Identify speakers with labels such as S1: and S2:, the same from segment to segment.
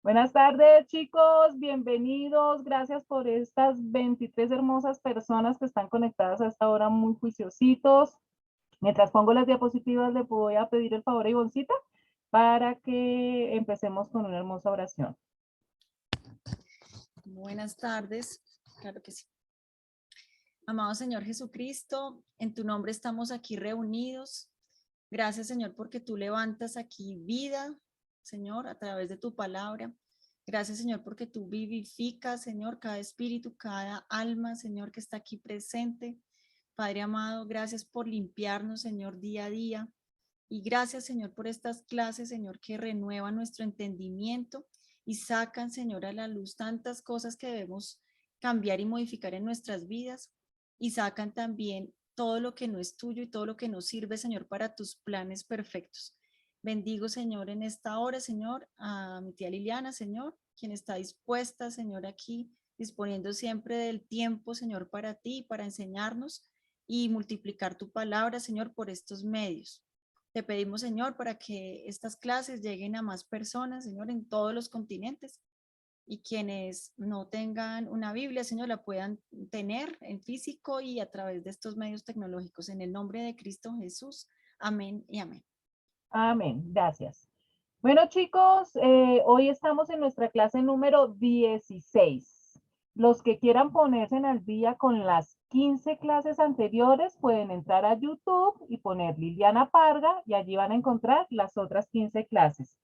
S1: Buenas tardes, chicos, bienvenidos. Gracias por estas 23 hermosas personas que están conectadas a esta hora muy juiciositos. Mientras pongo las diapositivas, le voy a pedir el favor a Ivoncita para que empecemos con una hermosa oración.
S2: Buenas tardes, claro que sí. Amado Señor Jesucristo, en tu nombre estamos aquí reunidos. Gracias, Señor, porque tú levantas aquí vida, Señor, a través de tu palabra. Gracias, Señor, porque tú vivificas, Señor, cada espíritu, cada alma, Señor, que está aquí presente. Padre amado, gracias por limpiarnos, Señor, día a día. Y gracias, Señor, por estas clases, Señor, que renuevan nuestro entendimiento y sacan, Señor, a la luz tantas cosas que debemos cambiar y modificar en nuestras vidas. Y sacan también todo lo que no es tuyo y todo lo que no sirve, Señor, para tus planes perfectos. Bendigo, Señor, en esta hora, Señor, a mi tía Liliana, Señor, quien está dispuesta, Señor, aquí, disponiendo siempre del tiempo, Señor, para ti, para enseñarnos y multiplicar tu palabra, Señor, por estos medios. Te pedimos, Señor, para que estas clases lleguen a más personas, Señor, en todos los continentes y quienes no tengan una Biblia, Señor, la puedan tener en físico y a través de estos medios tecnológicos. En el nombre de Cristo Jesús. Amén y amén.
S1: Amén, gracias. Bueno, chicos, hoy estamos en nuestra clase número 16. Los que quieran ponerse al día con las 15 clases anteriores pueden entrar a YouTube y poner Liliana Parga y allí van a encontrar las otras 15 clases.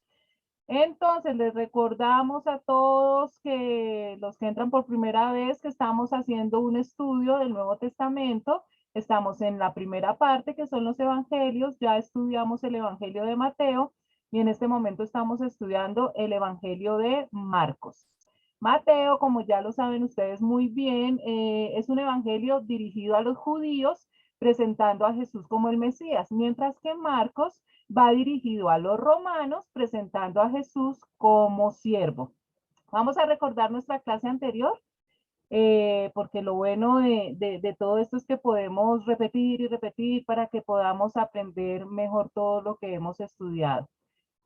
S1: Entonces, les recordamos a todos que los que entran por primera vez que estamos haciendo un estudio del Nuevo Testamento. Estamos en la primera parte, que son los evangelios. Ya estudiamos el evangelio de Mateo y en este momento estamos estudiando el evangelio de Marcos. Mateo, como ya lo saben ustedes muy bien, es un evangelio dirigido a los judíos, presentando a Jesús como el Mesías, mientras que Marcos va dirigido a los romanos, presentando a Jesús como siervo. Vamos a recordar nuestra clase anterior, porque lo bueno de todo esto es que podemos repetir y repetir para que podamos aprender mejor todo lo que hemos estudiado.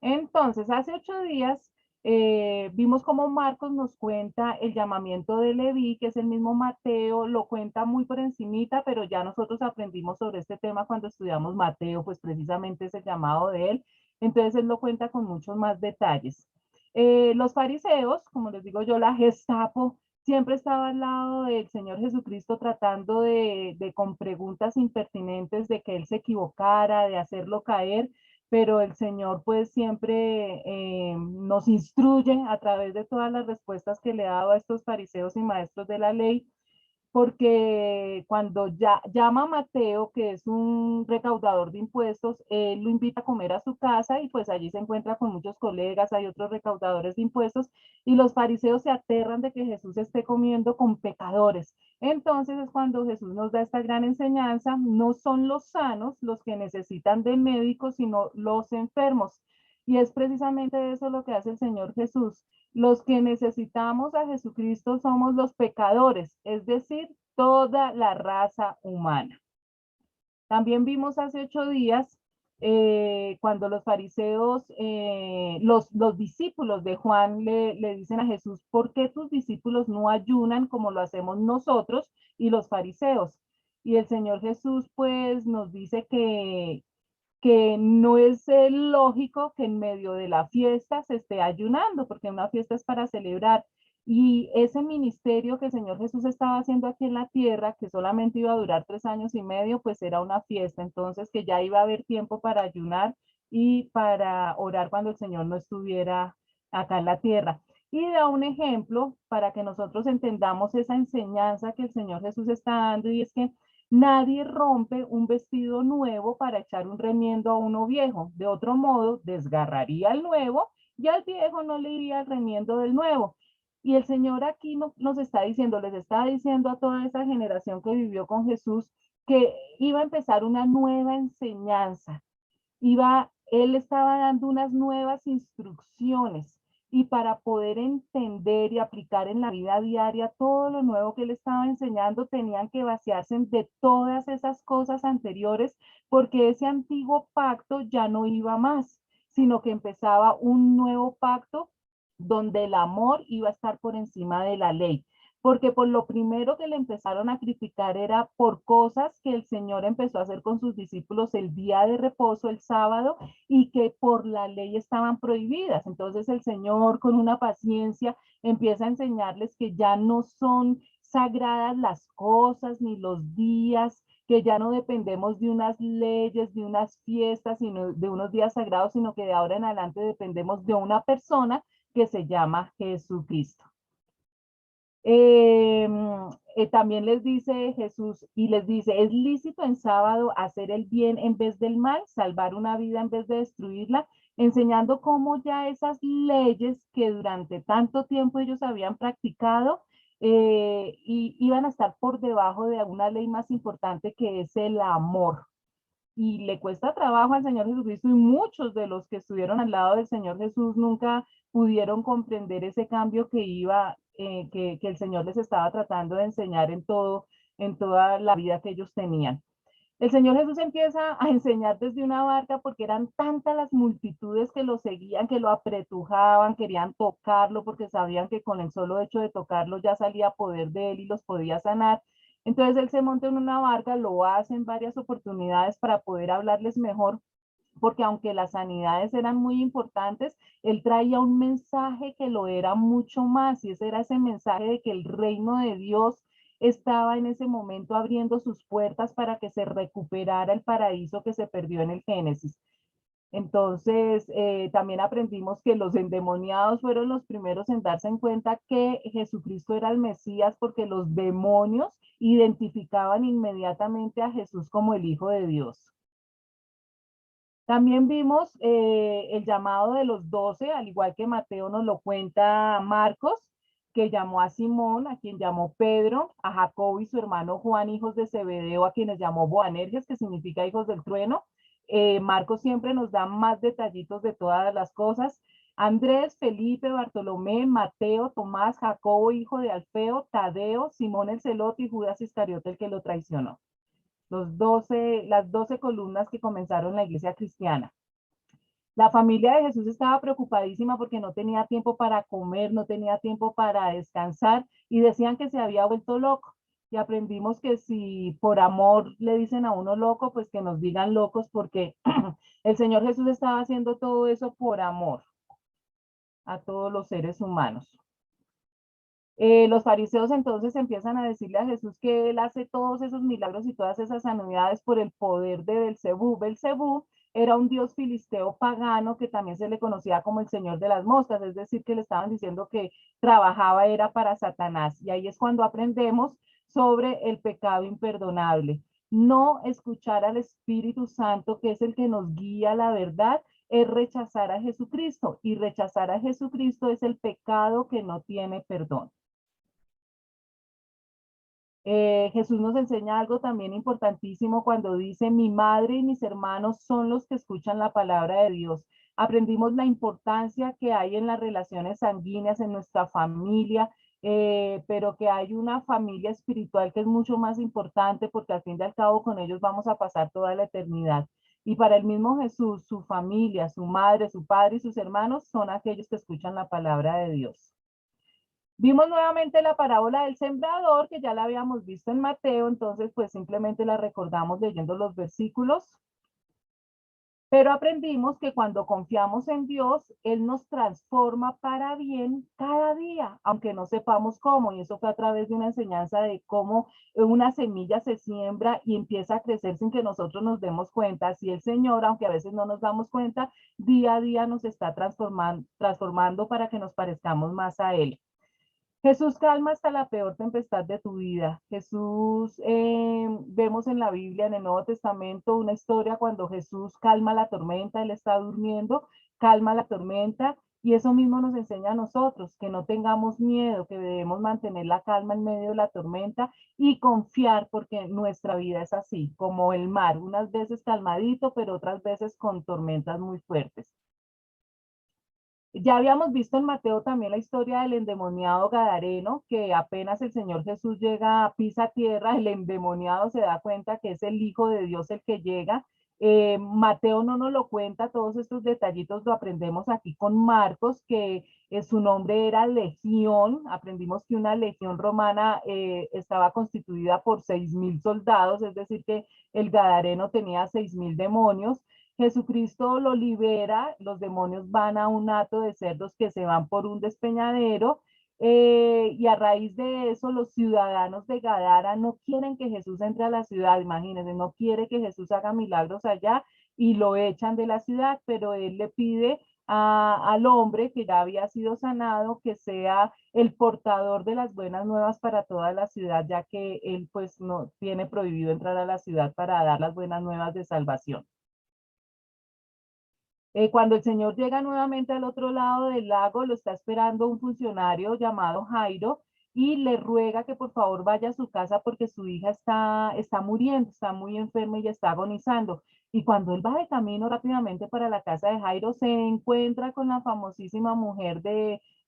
S1: Entonces, hace 8 días vimos cómo Marcos nos cuenta el llamamiento de Leví, que es el mismo Mateo, lo cuenta muy por encimita, pero ya nosotros aprendimos sobre este tema cuando estudiamos Mateo, pues precisamente es el llamado de él. Entonces, él lo cuenta con muchos más detalles. Los fariseos, como les digo yo, la Gestapo, siempre estaba al lado del Señor Jesucristo tratando de con preguntas impertinentes de que él se equivocara, de hacerlo caer, pero el Señor pues siempre nos instruye a través de todas las respuestas que le ha dado a estos fariseos y maestros de la ley, porque cuando ya llama a Mateo, que es un recaudador de impuestos, él lo invita a comer a su casa y pues allí se encuentra con muchos colegas, hay otros recaudadores de impuestos y los fariseos se aterran de que Jesús esté comiendo con pecadores. Entonces es cuando Jesús nos da esta gran enseñanza: no son los sanos los que necesitan de médicos, sino los enfermos. Y es precisamente eso lo que hace el Señor Jesús. Los que necesitamos a Jesucristo somos los pecadores, es decir, toda la raza humana. También vimos hace 8 días cuando los fariseos, los discípulos de Juan le dicen a Jesús: ¿por qué tus discípulos no ayunan como lo hacemos nosotros y los fariseos? Y el Señor Jesús pues nos dice que no es lógico que en medio de la fiesta se esté ayunando, porque una fiesta es para celebrar. Y ese ministerio que el Señor Jesús estaba haciendo aquí en la tierra, que solamente iba a durar 3 años y medio, pues era una fiesta. Entonces que ya iba a haber tiempo para ayunar y para orar cuando el Señor no estuviera acá en la tierra. Y da un ejemplo para que nosotros entendamos esa enseñanza que el Señor Jesús está dando, y es que nadie rompe un vestido nuevo para echar un remiendo a uno viejo. De otro modo, desgarraría el nuevo y al viejo no le iría el remiendo del nuevo. Y el Señor aquí nos está diciendo, les está diciendo a toda esa generación que vivió con Jesús, que iba a empezar una nueva enseñanza. Él estaba dando unas nuevas instrucciones, y para poder entender y aplicar en la vida diaria todo lo nuevo que él estaba enseñando, tenían que vaciarse de todas esas cosas anteriores, porque ese antiguo pacto ya no iba más, sino que empezaba un nuevo pacto donde el amor iba a estar por encima de la ley. Porque por lo primero que le empezaron a criticar era por cosas que el Señor empezó a hacer con sus discípulos el día de reposo, el sábado, y que por la ley estaban prohibidas. Entonces el Señor, con una paciencia, empieza a enseñarles que ya no son sagradas las cosas ni los días, que ya no dependemos de unas leyes, de unas fiestas, sino de unos días sagrados, sino que de ahora en adelante dependemos de una persona que se llama Jesucristo. También les dice Jesús y les dice, ¿es lícito en sábado hacer el bien en vez del mal, salvar una vida en vez de destruirla? Enseñando cómo ya esas leyes que durante tanto tiempo ellos habían practicado y iban a estar por debajo de una ley más importante que es el amor. Y le cuesta trabajo al Señor Jesucristo y muchos de los que estuvieron al lado del Señor Jesús nunca pudieron comprender ese cambio que iba, que el Señor les estaba tratando de enseñar en toda la vida que ellos tenían. El Señor Jesús empieza a enseñar desde una barca porque eran tantas las multitudes que lo seguían, que lo apretujaban, querían tocarlo porque sabían que con el solo hecho de tocarlo ya salía poder de él y los podía sanar. Entonces él se monta en una barca, lo hace en varias oportunidades para poder hablarles mejor, porque aunque las sanidades eran muy importantes, él traía un mensaje que lo era mucho más, y ese era ese mensaje de que el reino de Dios estaba en ese momento abriendo sus puertas para que se recuperara el paraíso que se perdió en el Génesis. Entonces, también aprendimos que los endemoniados fueron los primeros en darse en cuenta que Jesucristo era el Mesías, porque los demonios identificaban inmediatamente a Jesús como el Hijo de Dios. También vimos el llamado de los 12, al igual que Mateo nos lo cuenta Marcos, que llamó a Simón, a quien llamó Pedro, a Jacobo y su hermano Juan, hijos de Zebedeo, a quienes llamó Boanerges, que significa hijos del trueno. Marcos siempre nos da más detallitos de todas las cosas. Andrés, Felipe, Bartolomé, Mateo, Tomás, Jacobo, hijo de Alfeo, Tadeo, Simón el Celote y Judas Iscariote, el que lo traicionó. Las 12 columnas que comenzaron la iglesia cristiana. La familia de Jesús estaba preocupadísima porque no tenía tiempo para comer, no tenía tiempo para descansar y decían que se había vuelto loco. Y aprendimos que si por amor le dicen a uno loco, pues que nos digan locos, porque el Señor Jesús estaba haciendo todo eso por amor a todos los seres humanos. Los fariseos entonces empiezan a decirle a Jesús que él hace todos esos milagros y todas esas sanidades por el poder de Belcebú. Belcebú era un dios filisteo pagano que también se le conocía como el señor de las moscas, es decir, que le estaban diciendo que trabajaba era para Satanás. Y ahí es cuando aprendemos sobre el pecado imperdonable. No escuchar al Espíritu Santo, que es el que nos guía a la verdad, es rechazar a Jesucristo, y rechazar a Jesucristo es el pecado que no tiene perdón. Jesús nos enseña algo también importantísimo cuando dice, mi madre y mis hermanos son los que escuchan la palabra de Dios. Aprendimos la importancia que hay en las relaciones sanguíneas, en nuestra familia, pero que hay una familia espiritual que es mucho más importante, porque al fin y al cabo con ellos vamos a pasar toda la eternidad. Y para el mismo Jesús, su familia, su madre, su padre y sus hermanos son aquellos que escuchan la palabra de Dios. Vimos nuevamente la parábola del sembrador, que ya la habíamos visto en Mateo, entonces pues simplemente la recordamos leyendo los versículos. Pero aprendimos que cuando confiamos en Dios, Él nos transforma para bien cada día, aunque no sepamos cómo. Y eso fue a través de una enseñanza de cómo una semilla se siembra y empieza a crecer sin que nosotros nos demos cuenta. Así el Señor, aunque a veces no nos damos cuenta, día a día nos está transformando para que nos parezcamos más a Él. Jesús calma hasta la peor tempestad de tu vida. Jesús, vemos en la Biblia, en el Nuevo Testamento, una historia cuando Jesús calma la tormenta, Él está durmiendo, calma la tormenta, y eso mismo nos enseña a nosotros, que no tengamos miedo, que debemos mantener la calma en medio de la tormenta y confiar, porque nuestra vida es así, como el mar, unas veces calmadito, pero otras veces con tormentas muy fuertes. Ya habíamos visto en Mateo también la historia del endemoniado gadareno, que apenas el Señor Jesús llega a pisa tierra, el endemoniado se da cuenta que es el Hijo de Dios el que llega, Mateo no nos lo cuenta, todos estos detallitos lo aprendemos aquí con Marcos, que su nombre era Legión. Aprendimos que una legión romana estaba constituida por 6.000 soldados, es decir, que el Gadareno tenía 6.000 demonios. Jesucristo lo libera, los demonios van a un hato de cerdos que se van por un despeñadero, y a raíz de eso los ciudadanos de Gadara no quieren que Jesús entre a la ciudad, imagínense, no quiere que Jesús haga milagros allá y lo echan de la ciudad, pero él le pide al hombre que ya había sido sanado que sea el portador de las buenas nuevas para toda la ciudad, ya que él pues no tiene prohibido entrar a la ciudad para dar las buenas nuevas de salvación. Cuando el Señor llega nuevamente al otro lado del lago, lo está esperando un funcionario llamado Jairo y le ruega que por favor vaya a su casa porque su hija está muriendo, está muy enferma y está agonizando. Y cuando él va de camino rápidamente para la casa de Jairo, se encuentra con la famosísima mujer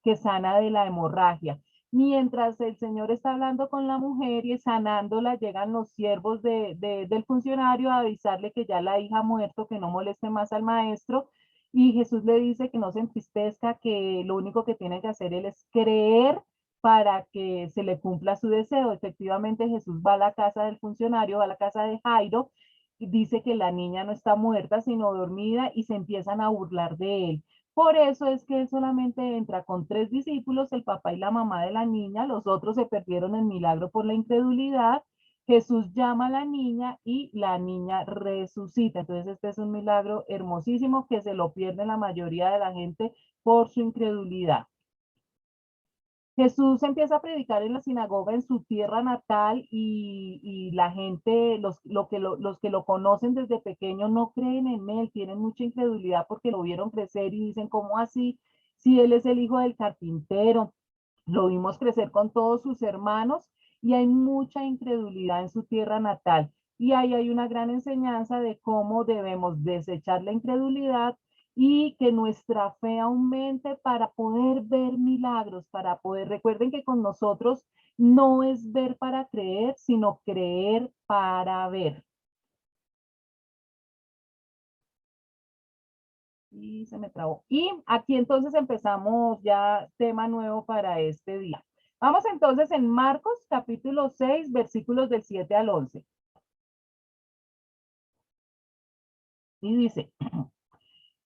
S1: que sana de la hemorragia. Mientras el Señor está hablando con la mujer y sanándola, llegan los siervos del funcionario a avisarle que ya la hija ha muerto, que no moleste más al maestro. Y Jesús le dice que no se entristezca, que lo único que tiene que hacer él es creer para que se le cumpla su deseo. Efectivamente, Jesús va a la casa del funcionario, va a la casa de Jairo, y dice que la niña no está muerta, sino dormida, y se empiezan a burlar de él. Por eso es que él solamente entra con 3 discípulos, el papá y la mamá de la niña, los otros se perdieron el milagro por la incredulidad. Jesús llama a la niña y la niña resucita. Entonces este es un milagro hermosísimo que se lo pierde la mayoría de la gente por su incredulidad. Jesús empieza a predicar en la sinagoga en su tierra natal y la gente, los que lo conocen desde pequeño no creen en él, tienen mucha incredulidad porque lo vieron crecer y dicen, ¿cómo así? Si él es el hijo del carpintero, lo vimos crecer con todos sus hermanos y hay mucha incredulidad en su tierra natal. Y ahí hay una gran enseñanza de cómo debemos desechar la incredulidad y que nuestra fe aumente para poder ver milagros, para poder, recuerden que con nosotros no es ver para creer, sino creer para ver. Y se me trabó. Y aquí entonces empezamos ya tema nuevo para este día. Vamos entonces en Marcos capítulo 6, versículos del 7 al 11. Y dice,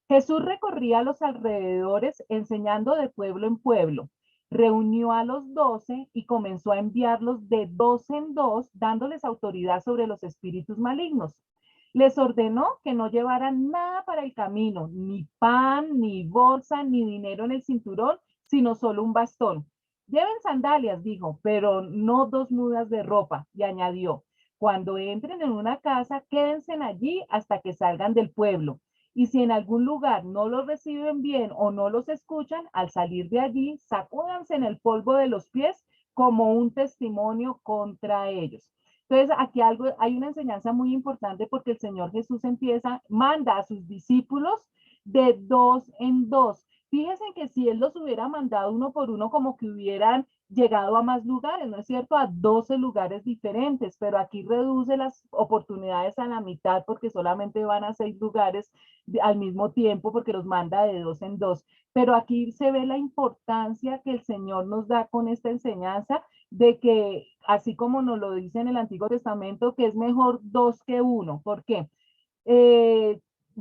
S1: Jesús recorría los alrededores enseñando de pueblo en pueblo. Reunió a los 12 y comenzó a enviarlos de dos en dos, dándoles autoridad sobre los espíritus malignos. Les ordenó que no llevaran nada para el camino, ni pan, ni bolsa, ni dinero en el cinturón, sino solo un bastón. Lleven sandalias, dijo, pero no 2 mudas de ropa. Y añadió, cuando entren en una casa, quédense allí hasta que salgan del pueblo. Y si en algún lugar no los reciben bien o no los escuchan, al salir de allí, sacúdanse en el polvo de los pies como un testimonio contra ellos. Entonces, aquí hay una enseñanza muy importante porque el Señor Jesús manda a sus discípulos de dos en dos. Fíjense que si Él los hubiera mandado uno por uno, como que hubieran llegado a más lugares, ¿no es cierto? A 12 lugares diferentes, pero aquí reduce las oportunidades a la mitad porque solamente van a 6 lugares al mismo tiempo porque los manda de dos en dos. Pero aquí se ve la importancia que el Señor nos da con esta enseñanza de que, así como nos lo dice en el Antiguo Testamento, que es mejor 2 que 1. ¿Por qué?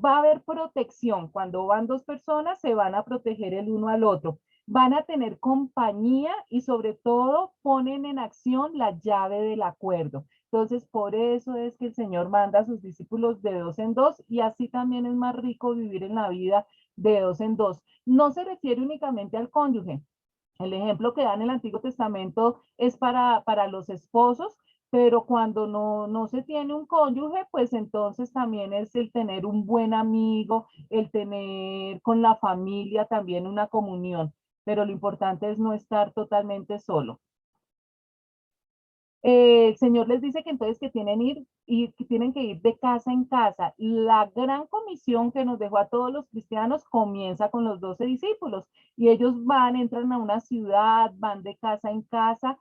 S1: Va a haber protección. Cuando van 2 personas, se van a proteger el uno al otro. Van a tener compañía y sobre todo ponen en acción la llave del acuerdo. Entonces, por eso es que el Señor manda a sus discípulos de dos en dos y así también es más rico vivir en la vida de dos en dos. No se refiere únicamente al cónyuge. El ejemplo que da en el Antiguo Testamento es para los esposos, pero cuando no se tiene un cónyuge, pues entonces también es el tener un buen amigo, el tener con la familia también una comunión, pero lo importante es no estar totalmente solo. El Señor les dice que entonces que tienen que ir de casa en casa. La gran comisión que nos dejó a todos los cristianos comienza con los 12 discípulos y ellos entran a una ciudad, van de casa en casa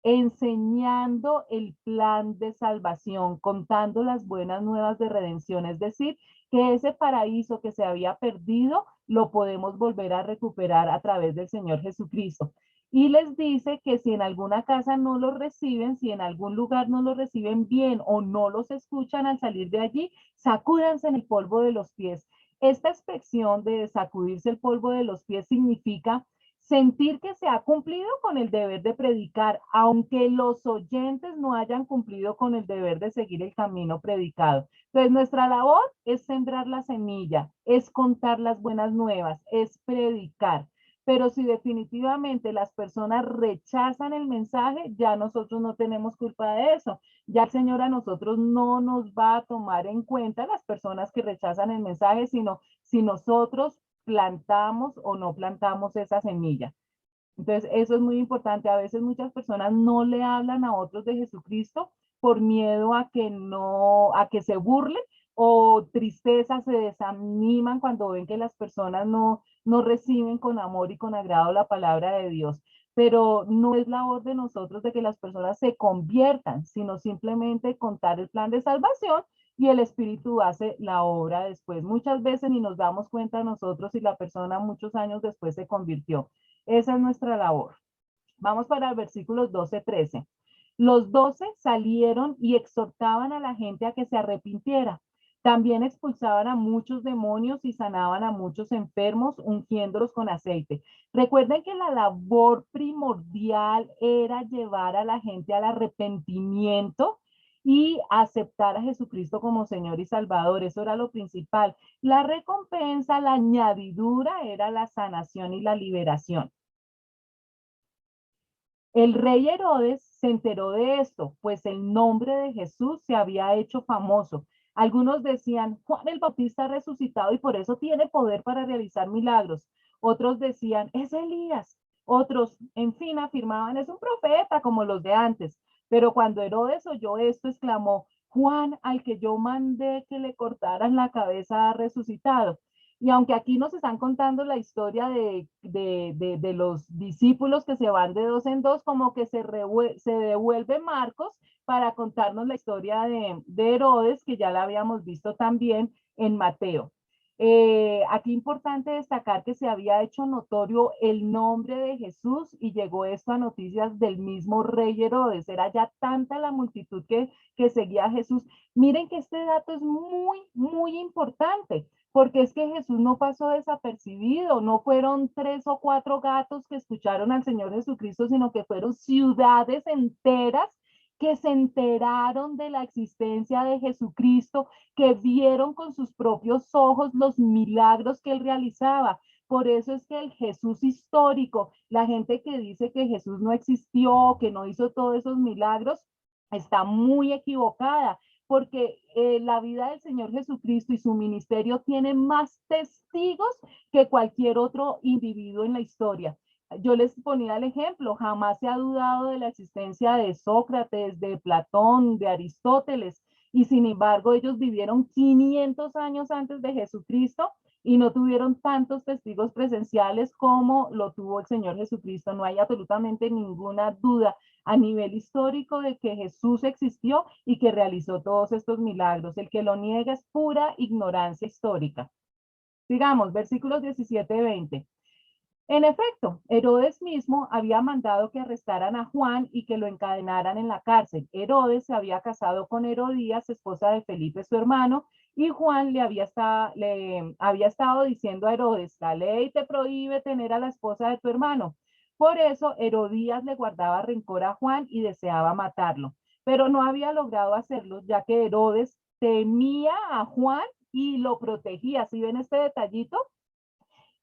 S1: enseñando el plan de salvación, contando las buenas nuevas de redención, es decir, que ese paraíso que se había perdido lo podemos volver a recuperar a través del Señor Jesucristo. Y les dice que si en alguna casa no los reciben, si en algún lugar no los reciben bien o no los escuchan al salir de allí, sacúdanse en el polvo de los pies. Esta expresión de sacudirse el polvo de los pies significa sentir que se ha cumplido con el deber de predicar, aunque los oyentes no hayan cumplido con el deber de seguir el camino predicado. Entonces, nuestra labor es sembrar la semilla, es contar las buenas nuevas, es predicar. Pero si definitivamente las personas rechazan el mensaje, ya nosotros no tenemos culpa de eso. Ya el Señor a nosotros no nos va a tomar en cuenta las personas que rechazan el mensaje, sino si nosotros plantamos o no plantamos esa semilla. Entonces, eso es muy importante. A veces muchas personas no le hablan a otros de Jesucristo por miedo a que no, a que se burlen o tristeza, se desaniman cuando ven que las personas no reciben con amor y con agrado la palabra de Dios. Pero no es labor de nosotros de que las personas se conviertan, sino simplemente contar el plan de salvación y el Espíritu hace la obra después. Muchas veces ni nos damos cuenta nosotros si la persona muchos años después se convirtió. Esa es nuestra labor. Vamos para el versículo 12-13. Los 12 salieron y exhortaban a la gente a que se arrepintiera. También expulsaban a muchos demonios y sanaban a muchos enfermos, ungiéndolos con aceite. Recuerden que la labor primordial era llevar a la gente al arrepentimiento y aceptar a Jesucristo como Señor y Salvador. Eso era lo principal. La recompensa, la añadidura era la sanación y la liberación. El rey Herodes se enteró de esto, pues el nombre de Jesús se había hecho famoso. Algunos decían, Juan el Bautista ha resucitado y por eso tiene poder para realizar milagros. Otros decían, es Elías. Otros, en fin, afirmaban, es un profeta como los de antes. Pero cuando Herodes oyó esto, exclamó, Juan, al que yo mandé que le cortaran la cabeza, ha resucitado. Y aunque aquí nos están contando la historia de los discípulos que se van de dos en dos, como que se devuelve Marcos para contarnos la historia de Herodes, que ya la habíamos visto también en Mateo. Aquí importante destacar que se había hecho notorio el nombre de Jesús y llegó esto a noticias del mismo rey Herodes. Era ya tanta la multitud que seguía a Jesús. Miren que este dato es muy, muy importante porque es que Jesús no pasó desapercibido, no fueron 3 o 4 gatos que escucharon al Señor Jesucristo, sino que fueron ciudades enteras que se enteraron de la existencia de Jesucristo, que vieron con sus propios ojos los milagros que él realizaba. Por eso es que el Jesús histórico, la gente que dice que Jesús no existió, que no hizo todos esos milagros, está muy equivocada porque la vida del Señor Jesucristo y su ministerio tiene más testigos que cualquier otro individuo en la historia. Yo les ponía el ejemplo, jamás se ha dudado de la existencia de Sócrates, de Platón, de Aristóteles, y sin embargo ellos vivieron 500 años antes de Jesucristo y no tuvieron tantos testigos presenciales como lo tuvo el Señor Jesucristo. No hay absolutamente ninguna duda a nivel histórico de que Jesús existió y que realizó todos estos milagros. El que lo niega es pura ignorancia histórica. Sigamos, versículos 17-20. En efecto, Herodes mismo había mandado que arrestaran a Juan y que lo encadenaran en la cárcel. Herodes se había casado con Herodías, esposa de Felipe, su hermano, y Juan le había estado diciendo a Herodes, la ley te prohíbe tener a la esposa de tu hermano. Por eso Herodías le guardaba rencor a Juan y deseaba matarlo, pero no había logrado hacerlo, ya que Herodes temía a Juan y lo protegía. ¿Sí ven este detallito?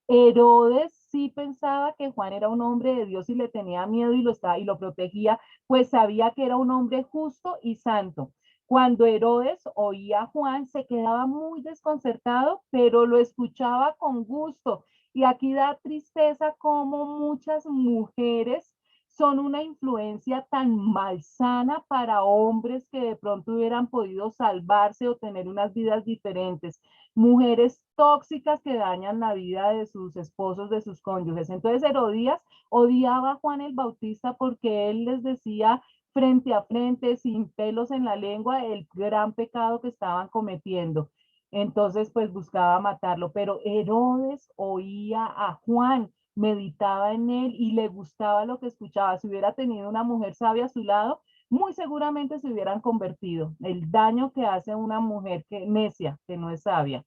S1: Herodes sí pensaba que Juan era un hombre de Dios y le tenía miedo y lo protegía, pues sabía que era un hombre justo y santo. Cuando Herodes oía a Juan, se quedaba muy desconcertado, pero lo escuchaba con gusto. Y aquí da tristeza como muchas mujeres son una influencia tan malsana para hombres que de pronto hubieran podido salvarse o tener unas vidas diferentes. Mujeres tóxicas que dañan la vida de sus esposos, de sus cónyuges. Entonces Herodías odiaba a Juan el Bautista porque él les decía frente a frente, sin pelos en la lengua, el gran pecado que estaban cometiendo. Entonces, pues buscaba matarlo, pero Herodes oía a Juan, meditaba en él y le gustaba lo que escuchaba. Si hubiera tenido una mujer sabia a su lado, muy seguramente se hubieran convertido. El daño que hace una mujer que necia, que no es sabia.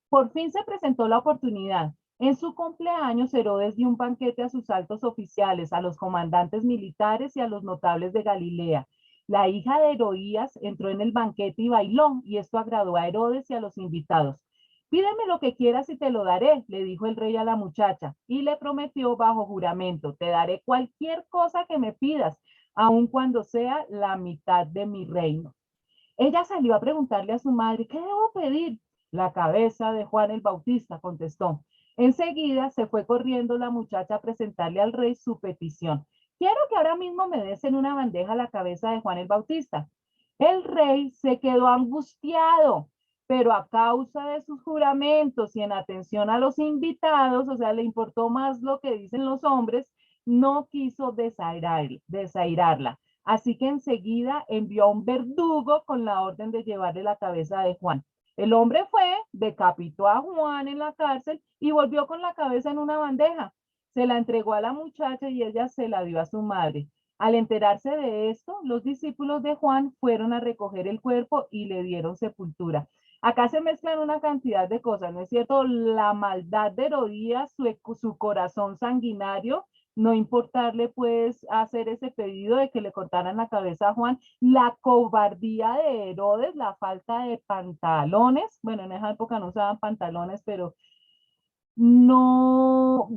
S1: Por fin se presentó la oportunidad. En su cumpleaños, Herodes dio un banquete a sus altos oficiales, a los comandantes militares y a los notables de Galilea. La hija de Herodías entró en el banquete y bailó, y esto agradó a Herodes y a los invitados. Pídeme lo que quieras y te lo daré, le dijo el rey a la muchacha, y le prometió bajo juramento, te daré cualquier cosa que me pidas, aun cuando sea la mitad de mi reino. Ella salió a preguntarle a su madre, ¿qué debo pedir? La cabeza de Juan el Bautista, contestó. Enseguida se fue corriendo la muchacha a presentarle al rey su petición. Quiero que ahora mismo me des en una bandeja la cabeza de Juan el Bautista. El rey se quedó angustiado, pero a causa de sus juramentos y en atención a los invitados, o sea, le importó más lo que dicen los hombres, no quiso desairarla. Así que enseguida envió a un verdugo con la orden de llevarle la cabeza de Juan. El hombre fue, decapitó a Juan en la cárcel y volvió con la cabeza en una bandeja. Se la entregó a la muchacha y ella se la dio a su madre. Al enterarse de esto, los discípulos de Juan fueron a recoger el cuerpo y le dieron sepultura. Acá se mezclan una cantidad de cosas, ¿no es cierto? La maldad de Herodías, su corazón sanguinario, no importarle pues hacer ese pedido de que le cortaran la cabeza a Juan, la cobardía de Herodes, la falta de pantalones, bueno, en esa época no usaban pantalones, pero no,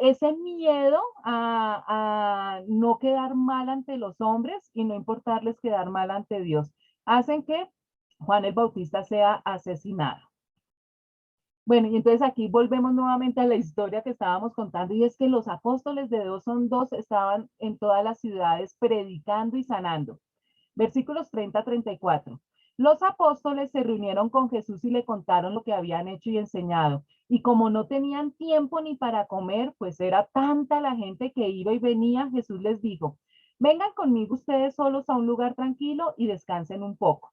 S1: ese miedo a no quedar mal ante los hombres y no importarles quedar mal ante Dios, hacen que Juan el Bautista sea asesinado. Bueno, y entonces aquí volvemos nuevamente a la historia que estábamos contando, y es que los apóstoles de dos son dos estaban en todas las ciudades predicando y sanando. Versículos 30 a 34. Los apóstoles se reunieron con Jesús y le contaron lo que habían hecho y enseñado. Y como no tenían tiempo ni para comer, pues era tanta la gente que iba y venía, Jesús les dijo, vengan conmigo ustedes solos a un lugar tranquilo y descansen un poco.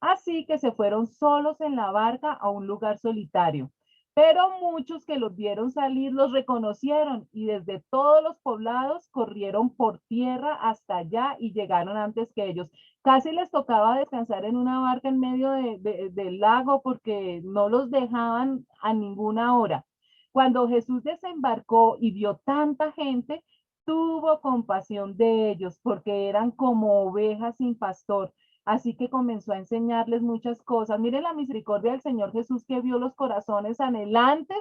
S1: Así que se fueron solos en la barca a un lugar solitario. Pero muchos que los vieron salir los reconocieron y desde todos los poblados corrieron por tierra hasta allá y llegaron antes que ellos. Casi les tocaba descansar en una barca en medio del lago porque no los dejaban a ninguna hora. Cuando Jesús desembarcó y vio tanta gente, tuvo compasión de ellos porque eran como ovejas sin pastor. Así que comenzó a enseñarles muchas cosas. Miren la misericordia del Señor Jesús que vio los corazones anhelantes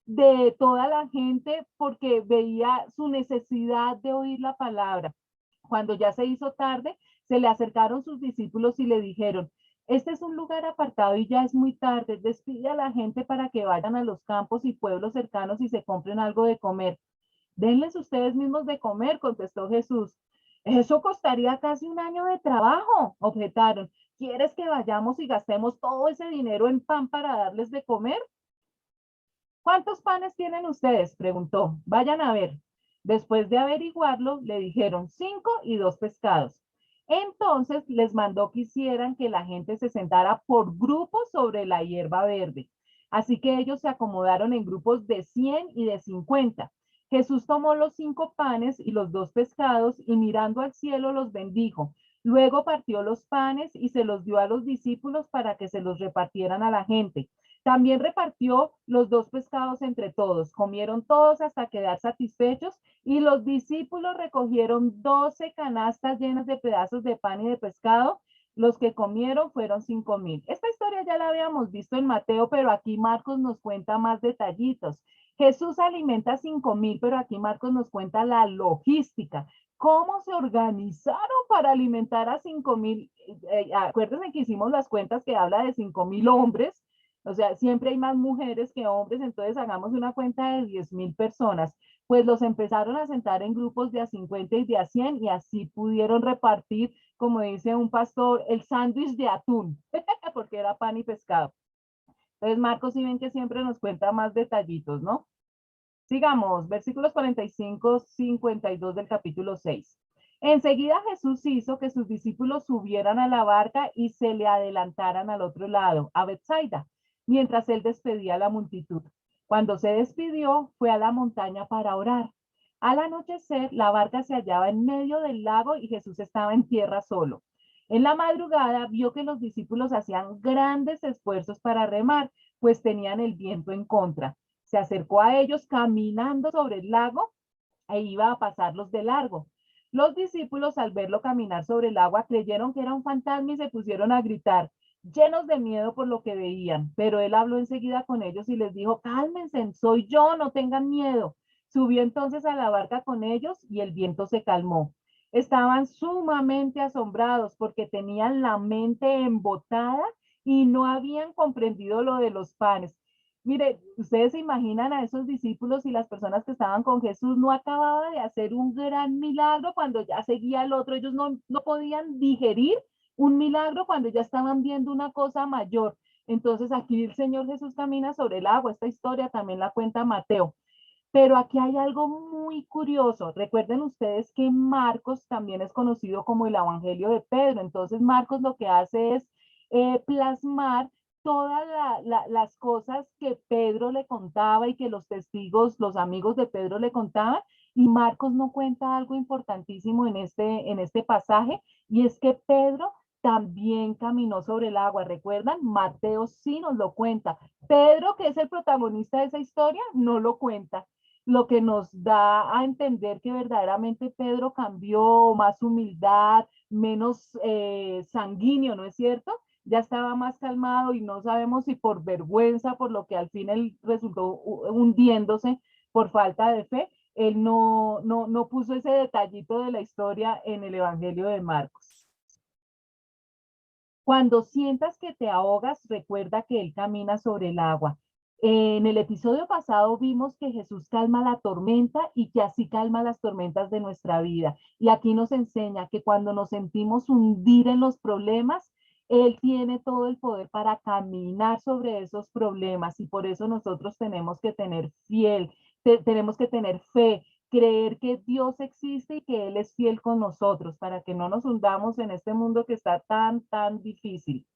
S1: de toda la gente porque veía su necesidad de oír la palabra. Cuando ya se hizo tarde, se le acercaron sus discípulos y le dijeron, este es un lugar apartado y ya es muy tarde, despide a la gente para que vayan a los campos y pueblos cercanos y se compren algo de comer. Denles ustedes mismos de comer, contestó Jesús. Eso costaría casi un año de trabajo, objetaron. ¿Quieres que vayamos y gastemos todo ese dinero en pan para darles de comer? ¿Cuántos panes tienen ustedes? Preguntó. Vayan a ver. Después de averiguarlo, le dijeron 5 y 2 pescados. Entonces les mandó que hicieran que la gente se sentara por grupos sobre la hierba verde. Así que ellos se acomodaron en grupos de 100 y de 50. Jesús tomó los 5 panes y los 2 pescados y mirando al cielo los bendijo. Luego partió los panes y se los dio a los discípulos para que se los repartieran a la gente. También repartió los 2 pescados entre todos. Comieron todos hasta quedar satisfechos y los discípulos recogieron 12 canastas llenas de pedazos de pan y de pescado. Los que comieron fueron 5,000. Esta historia ya la habíamos visto en Mateo, pero aquí Marcos nos cuenta más detallitos. Jesús alimenta 5,000, pero aquí Marcos nos cuenta la logística. ¿Cómo se organizaron para alimentar a 5,000? Acuérdense que hicimos las cuentas que habla de 5,000 hombres. O sea, siempre hay más mujeres que hombres, entonces hagamos una cuenta de 10,000 personas. pues los empezaron a sentar en grupos de a 50 y de a 100 y así pudieron repartir, como dice un pastor, el sándwich de atún, porque era pan y pescado. Entonces Marcos, si ven que siempre nos cuenta más detallitos, ¿no? Sigamos, versículos 45, 52 del capítulo 6. Enseguida Jesús hizo que sus discípulos subieran a la barca y se le adelantaran al otro lado, a Bethsaida, mientras él despedía a la multitud. Cuando se despidió, fue a la montaña para orar. Al anochecer, la barca se hallaba en medio del lago y Jesús estaba en tierra solo. En la madrugada vio que los discípulos hacían grandes esfuerzos para remar, pues tenían el viento en contra. Se acercó a ellos caminando sobre el lago e iba a pasarlos de largo. Los discípulos, al verlo caminar sobre el agua, creyeron que era un fantasma y se pusieron a gritar, llenos de miedo por lo que veían. Pero él habló enseguida con ellos y les dijo, cálmense, soy yo, no tengan miedo. Subió entonces a la barca con ellos y el viento se calmó. Estaban sumamente asombrados porque tenían la mente embotada y no habían comprendido lo de los panes. Mire, ustedes se imaginan a esos discípulos y las personas que estaban con Jesús, no acababa de hacer un gran milagro cuando ya seguía el otro, ellos no podían digerir un milagro cuando ya estaban viendo una cosa mayor. Entonces aquí el Señor Jesús camina sobre el agua, esta historia también la cuenta Mateo. Pero aquí hay algo muy curioso. Recuerden ustedes que Marcos también es conocido como el Evangelio de Pedro. Entonces Marcos lo que hace es plasmar todas las cosas que Pedro le contaba y que los testigos, los amigos de Pedro le contaban. Y Marcos no cuenta algo importantísimo en este pasaje, y es que Pedro también caminó sobre el agua. ¿Recuerdan? Mateo sí nos lo cuenta. Pedro, que es el protagonista de esa historia, no lo cuenta, lo que nos da a entender que verdaderamente Pedro cambió, más humildad, menos sanguíneo, ¿no es cierto? Ya estaba más calmado y no sabemos si por vergüenza, por lo que al fin él resultó hundiéndose por falta de fe, él no puso ese detallito de la historia en el Evangelio de Marcos. Cuando sientas que te ahogas, recuerda que Él camina sobre el agua. En el episodio pasado vimos que Jesús calma la tormenta y que así calma las tormentas de nuestra vida. Y aquí nos enseña que cuando nos sentimos hundir en los problemas, Él tiene todo el poder para caminar sobre esos problemas, y por eso nosotros tenemos que tener tenemos que tener fe, creer que Dios existe y que Él es fiel con nosotros para que no nos hundamos en este mundo que está tan difícil.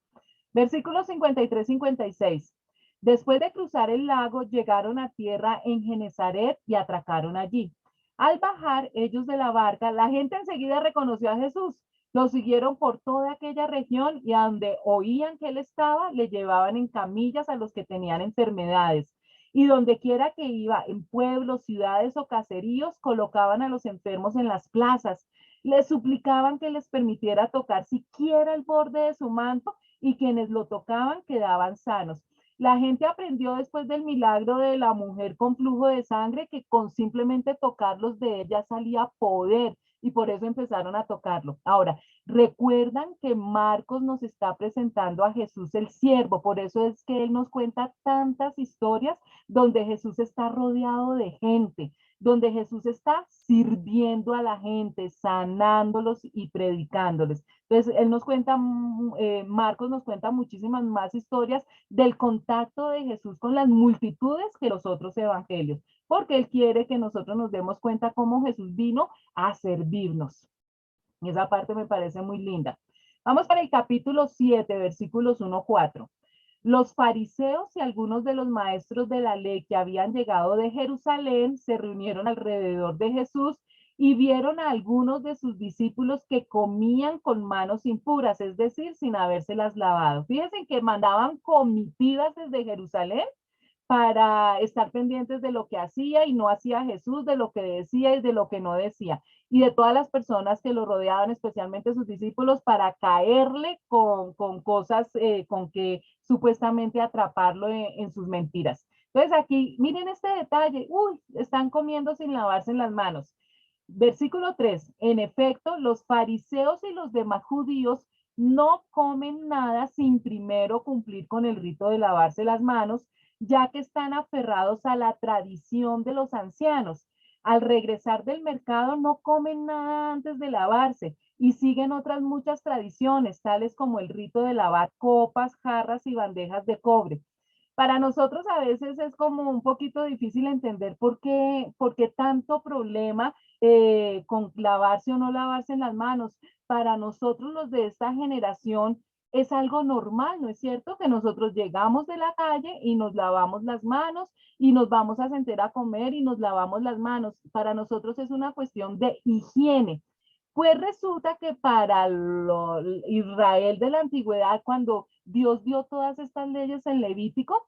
S1: Versículos 53, 56. Después de cruzar el lago, llegaron a tierra en Genezaret y atracaron allí. Al bajar ellos de la barca, la gente enseguida reconoció a Jesús. Lo siguieron por toda aquella región y a donde oían que él estaba, le llevaban en camillas a los que tenían enfermedades. Y donde quiera que iba, en pueblos, ciudades o caseríos, colocaban a los enfermos en las plazas. Les suplicaban que les permitiera tocar siquiera el borde de su manto, y quienes lo tocaban quedaban sanos. La gente aprendió después del milagro de la mujer con flujo de sangre que con simplemente tocarlos de ella salía poder, y por eso empezaron a tocarlo. Ahora, recuerdan que Marcos nos está presentando a Jesús el siervo, por eso es que él nos cuenta tantas historias donde Jesús está rodeado de gente, donde Jesús está sirviendo a la gente, sanándolos y predicándoles. Entonces, él nos cuenta, Marcos nos cuenta muchísimas más historias del contacto de Jesús con las multitudes que los otros evangelios, porque él quiere que nosotros nos demos cuenta cómo Jesús vino a servirnos. Y esa parte me parece muy linda. Vamos para el capítulo 7, versículos 1-4. Los fariseos y algunos de los maestros de la ley que habían llegado de Jerusalén se reunieron alrededor de Jesús y vieron a algunos de sus discípulos que comían con manos impuras, es decir, sin habérselas lavado. Fíjense que mandaban comitivas desde Jerusalén para estar pendientes de lo que hacía y no hacía Jesús, de lo que decía y de lo que no decía, y de todas las personas que lo rodeaban, especialmente sus discípulos, para caerle con cosas, con que supuestamente atraparlo en sus mentiras. Entonces aquí, miren este detalle, uy, están comiendo sin lavarse las manos. Versículo 3, en efecto, los fariseos y los demás judíos no comen nada sin primero cumplir con el rito de lavarse las manos, ya que están aferrados a la tradición de los ancianos. Al regresar del mercado no comen nada antes de lavarse y siguen otras muchas tradiciones, tales como el rito de lavar copas, jarras y bandejas de cobre. Para nosotros a veces es como un poquito difícil entender por qué tanto problema con lavarse o no lavarse en las manos. Para nosotros los de esta generación es algo normal, ¿no es cierto? Que nosotros llegamos de la calle y nos lavamos las manos y nos vamos a sentar a comer y nos lavamos las manos. Para nosotros es una cuestión de higiene. Pues resulta que para Israel de la antigüedad, cuando Dios dio todas estas leyes en Levítico,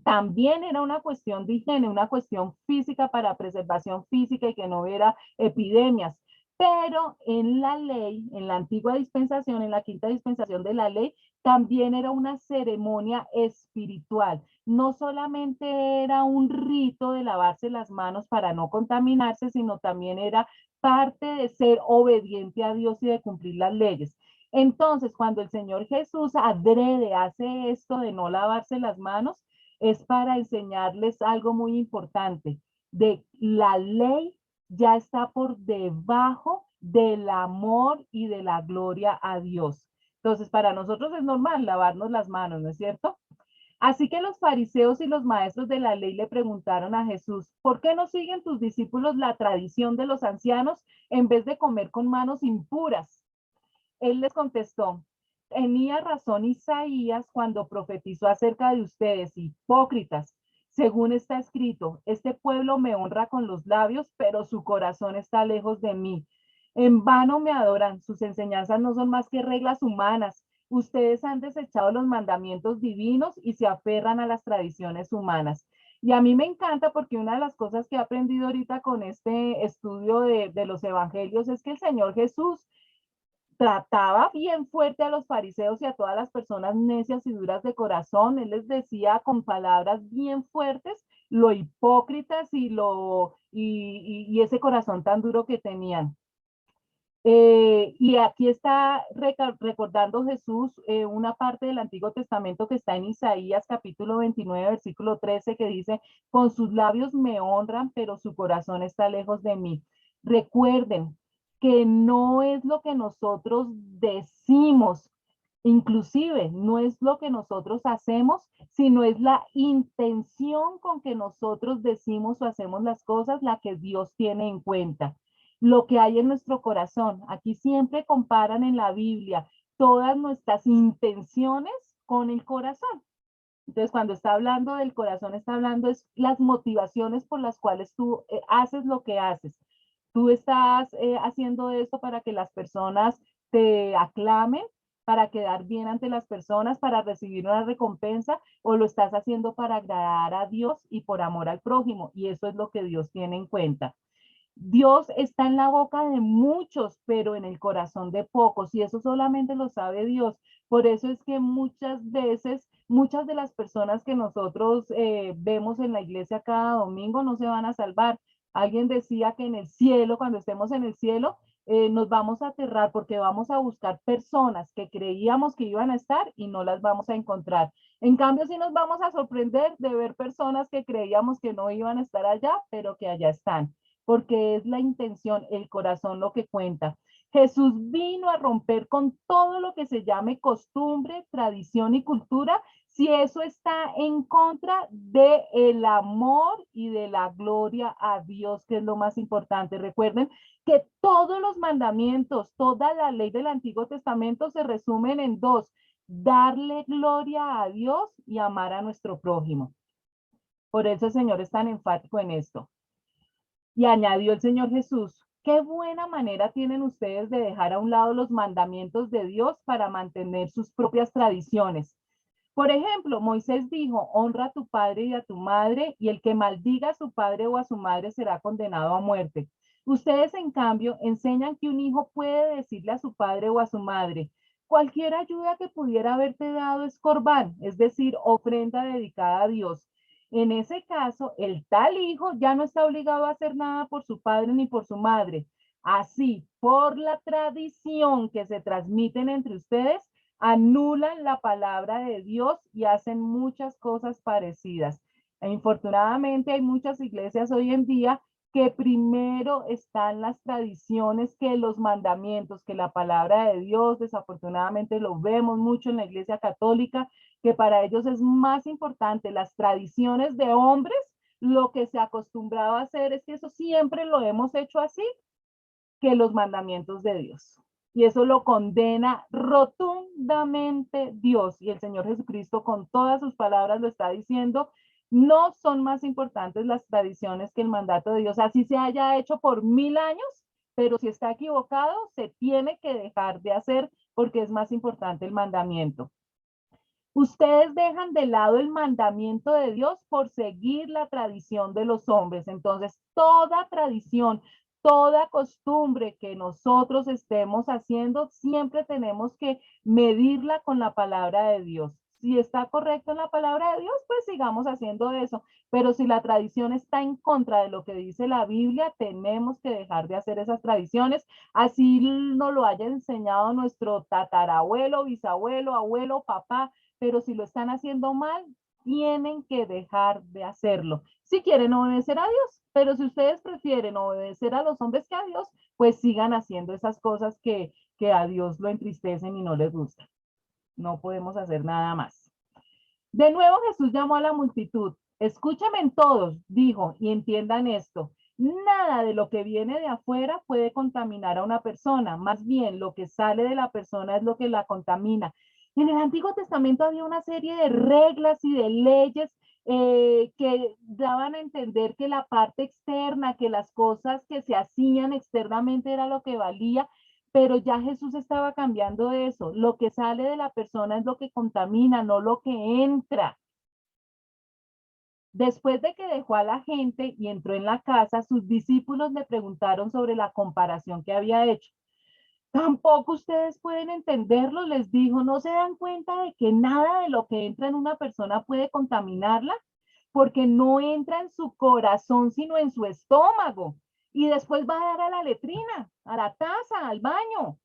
S1: también era una cuestión de higiene, una cuestión física para preservación física y que no hubiera epidemias. Pero en la ley, en la antigua dispensación, en la quinta dispensación de la ley, también era una ceremonia espiritual. No solamente era un rito de lavarse las manos para no contaminarse, sino también era parte de ser obediente a Dios y de cumplir las leyes. Entonces, cuando el Señor Jesús adrede hace esto de no lavarse las manos, es para enseñarles algo muy importante, de la ley ya está por debajo del amor y de la gloria a Dios. Entonces, para nosotros es normal lavarnos las manos, ¿no es cierto? Así que los fariseos y los maestros de la ley le preguntaron a Jesús, ¿por qué no siguen tus discípulos la tradición de los ancianos en vez de comer con manos impuras? Él les contestó, tenía razón Isaías cuando profetizó acerca de ustedes, hipócritas. Según está escrito, este pueblo me honra con los labios, pero su corazón está lejos de mí. En vano me adoran, sus enseñanzas no son más que reglas humanas. Ustedes han desechado los mandamientos divinos y se aferran a las tradiciones humanas. Y a mí me encanta porque una de las cosas que he aprendido ahorita con este estudio de los evangelios es que el Señor Jesús trataba bien fuerte a los fariseos y a todas las personas necias y duras de corazón. Él les decía con palabras bien fuertes lo hipócritas y ese corazón tan duro que tenían. Y aquí está recordando Jesús una parte del Antiguo Testamento que está en Isaías capítulo 29, versículo 13, que dice, con sus labios me honran, pero su corazón está lejos de mí. Recuerden que no es lo que nosotros decimos, inclusive no es lo que nosotros hacemos, sino es la intención con que nosotros decimos o hacemos las cosas la que Dios tiene en cuenta, lo que hay en nuestro corazón. Aquí siempre comparan en la Biblia todas nuestras intenciones con el corazón. Entonces, cuando está hablando del corazón, está hablando de las motivaciones por las cuales tú haces lo que haces. Tú estás haciendo esto para que las personas te aclamen, para quedar bien ante las personas, para recibir una recompensa, o lo estás haciendo para agradar a Dios y por amor al prójimo. Y eso es lo que Dios tiene en cuenta. Dios está en la boca de muchos, pero en el corazón de pocos, y eso solamente lo sabe Dios. Por eso es que muchas veces, muchas de las personas que nosotros vemos en la iglesia cada domingo no se van a salvar. Alguien decía que en el cielo, cuando estemos en el cielo, nos vamos a aterrar porque vamos a buscar personas que creíamos que iban a estar y no las vamos a encontrar. En cambio, sí nos vamos a sorprender de ver personas que creíamos que no iban a estar allá, pero que allá están, porque es la intención, el corazón lo que cuenta. Jesús vino a romper con todo lo que se llame costumbre, tradición y cultura, si eso está en contra de el amor y de la gloria a Dios, que es lo más importante. Recuerden que todos los mandamientos, toda la ley del Antiguo Testamento se resumen en dos: darle gloria a Dios y amar a nuestro prójimo. Por eso el Señor es tan enfático en esto. Y añadió el Señor Jesús, qué buena manera tienen ustedes de dejar a un lado los mandamientos de Dios para mantener sus propias tradiciones. Por ejemplo, Moisés dijo, honra a tu padre y a tu madre, y el que maldiga a su padre o a su madre será condenado a muerte. Ustedes, en cambio, enseñan que un hijo puede decirle a su padre o a su madre, cualquier ayuda que pudiera haberte dado es corbán, es decir, ofrenda dedicada a Dios. En ese caso, el tal hijo ya no está obligado a hacer nada por su padre ni por su madre. Así, por la tradición que se transmiten entre ustedes, anulan la palabra de Dios y hacen muchas cosas parecidas. E infortunadamente hay muchas iglesias hoy en día que primero están las tradiciones que los mandamientos, que la palabra de Dios, desafortunadamente lo vemos mucho en la Iglesia Católica, que para ellos es más importante las tradiciones de hombres. Lo que se acostumbraba a hacer es que eso siempre lo hemos hecho así, que los mandamientos de Dios. Y eso lo condena rotundamente Dios. Y el Señor Jesucristo con todas sus palabras lo está diciendo. No son más importantes las tradiciones que el mandato de Dios. Así se haya hecho por 1000 años, pero si está equivocado, se tiene que dejar de hacer porque es más importante el mandamiento. Ustedes dejan de lado el mandamiento de Dios por seguir la tradición de los hombres. Entonces, toda tradición, toda costumbre que nosotros estemos haciendo, siempre tenemos que medirla con la palabra de Dios. Si está correcto en la palabra de Dios, pues sigamos haciendo eso. Pero si la tradición está en contra de lo que dice la Biblia, tenemos que dejar de hacer esas tradiciones. Así nos lo haya enseñado nuestro tatarabuelo, bisabuelo, abuelo, papá, pero si lo están haciendo mal, tienen que dejar de hacerlo. Si quieren obedecer a Dios, pero si ustedes prefieren obedecer a los hombres que a Dios, pues sigan haciendo esas cosas que a Dios lo entristecen y no les gustan. No podemos hacer nada más. De nuevo Jesús llamó a la multitud. Escúchenme todos, dijo, y entiendan esto. Nada de lo que viene de afuera puede contaminar a una persona. Más bien, lo que sale de la persona es lo que la contamina. En el Antiguo Testamento había una serie de reglas y de leyes que daban a entender que la parte externa, que las cosas que se hacían externamente era lo que valía, pero ya Jesús estaba cambiando eso. Lo que sale de la persona es lo que contamina, no lo que entra. Después de que dejó a la gente y entró en la casa, sus discípulos le preguntaron sobre la comparación que había hecho. Tampoco ustedes pueden entenderlo, les dijo. ¿No se dan cuenta de que nada de lo que entra en una persona puede contaminarla? Porque no entra en su corazón, sino en su estómago. Y después va a dar a la letrina, a la taza, al baño.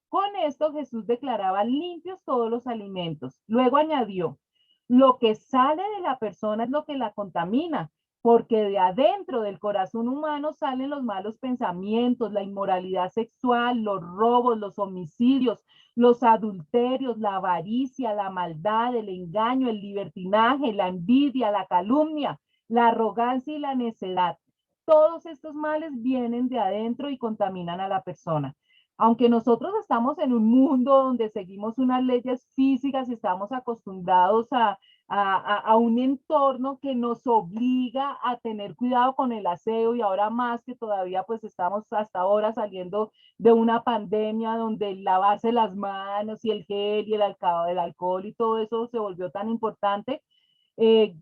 S1: Con esto Jesús declaraba limpios todos los alimentos. Luego añadió, lo que sale de la persona es lo que la contamina, porque de adentro del corazón humano salen los malos pensamientos, la inmoralidad sexual, los robos, los homicidios, los adulterios, la avaricia, la maldad, el engaño, el libertinaje, la envidia, la calumnia, la arrogancia y la necedad. Todos estos males vienen de adentro y contaminan a la persona. Aunque nosotros estamos en un mundo donde seguimos unas leyes físicas y estamos acostumbrados a un entorno que nos obliga a tener cuidado con el aseo, y ahora más que todavía pues estamos hasta ahora saliendo de una pandemia donde el lavarse las manos y el gel y el alcohol y todo eso se volvió tan importante.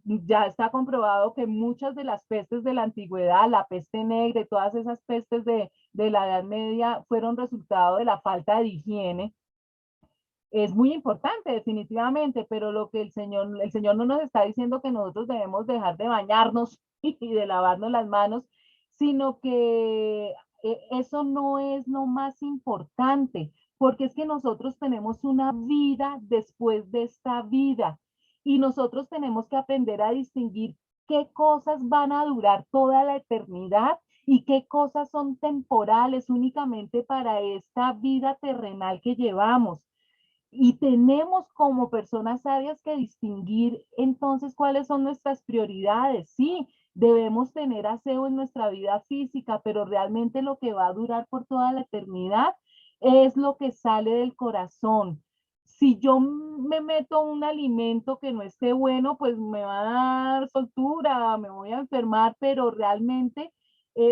S1: Ya está comprobado que muchas de las pestes de la antigüedad, la peste negra y todas esas pestes de la Edad Media fueron resultado de la falta de higiene. Es muy importante, definitivamente, pero lo que el Señor no nos está diciendo que nosotros debemos dejar de bañarnos y de lavarnos las manos, sino que eso no es lo más importante, porque es que nosotros tenemos una vida después de esta vida y nosotros tenemos que aprender a distinguir qué cosas van a durar toda la eternidad y qué cosas son temporales únicamente para esta vida terrenal que llevamos. Y tenemos como personas sabias que distinguir entonces cuáles son nuestras prioridades. Sí, debemos tener aseo en nuestra vida física, pero realmente lo que va a durar por toda la eternidad es lo que sale del corazón. Si yo me meto un alimento que no esté bueno, pues me va a dar soltura, me voy a enfermar, pero realmente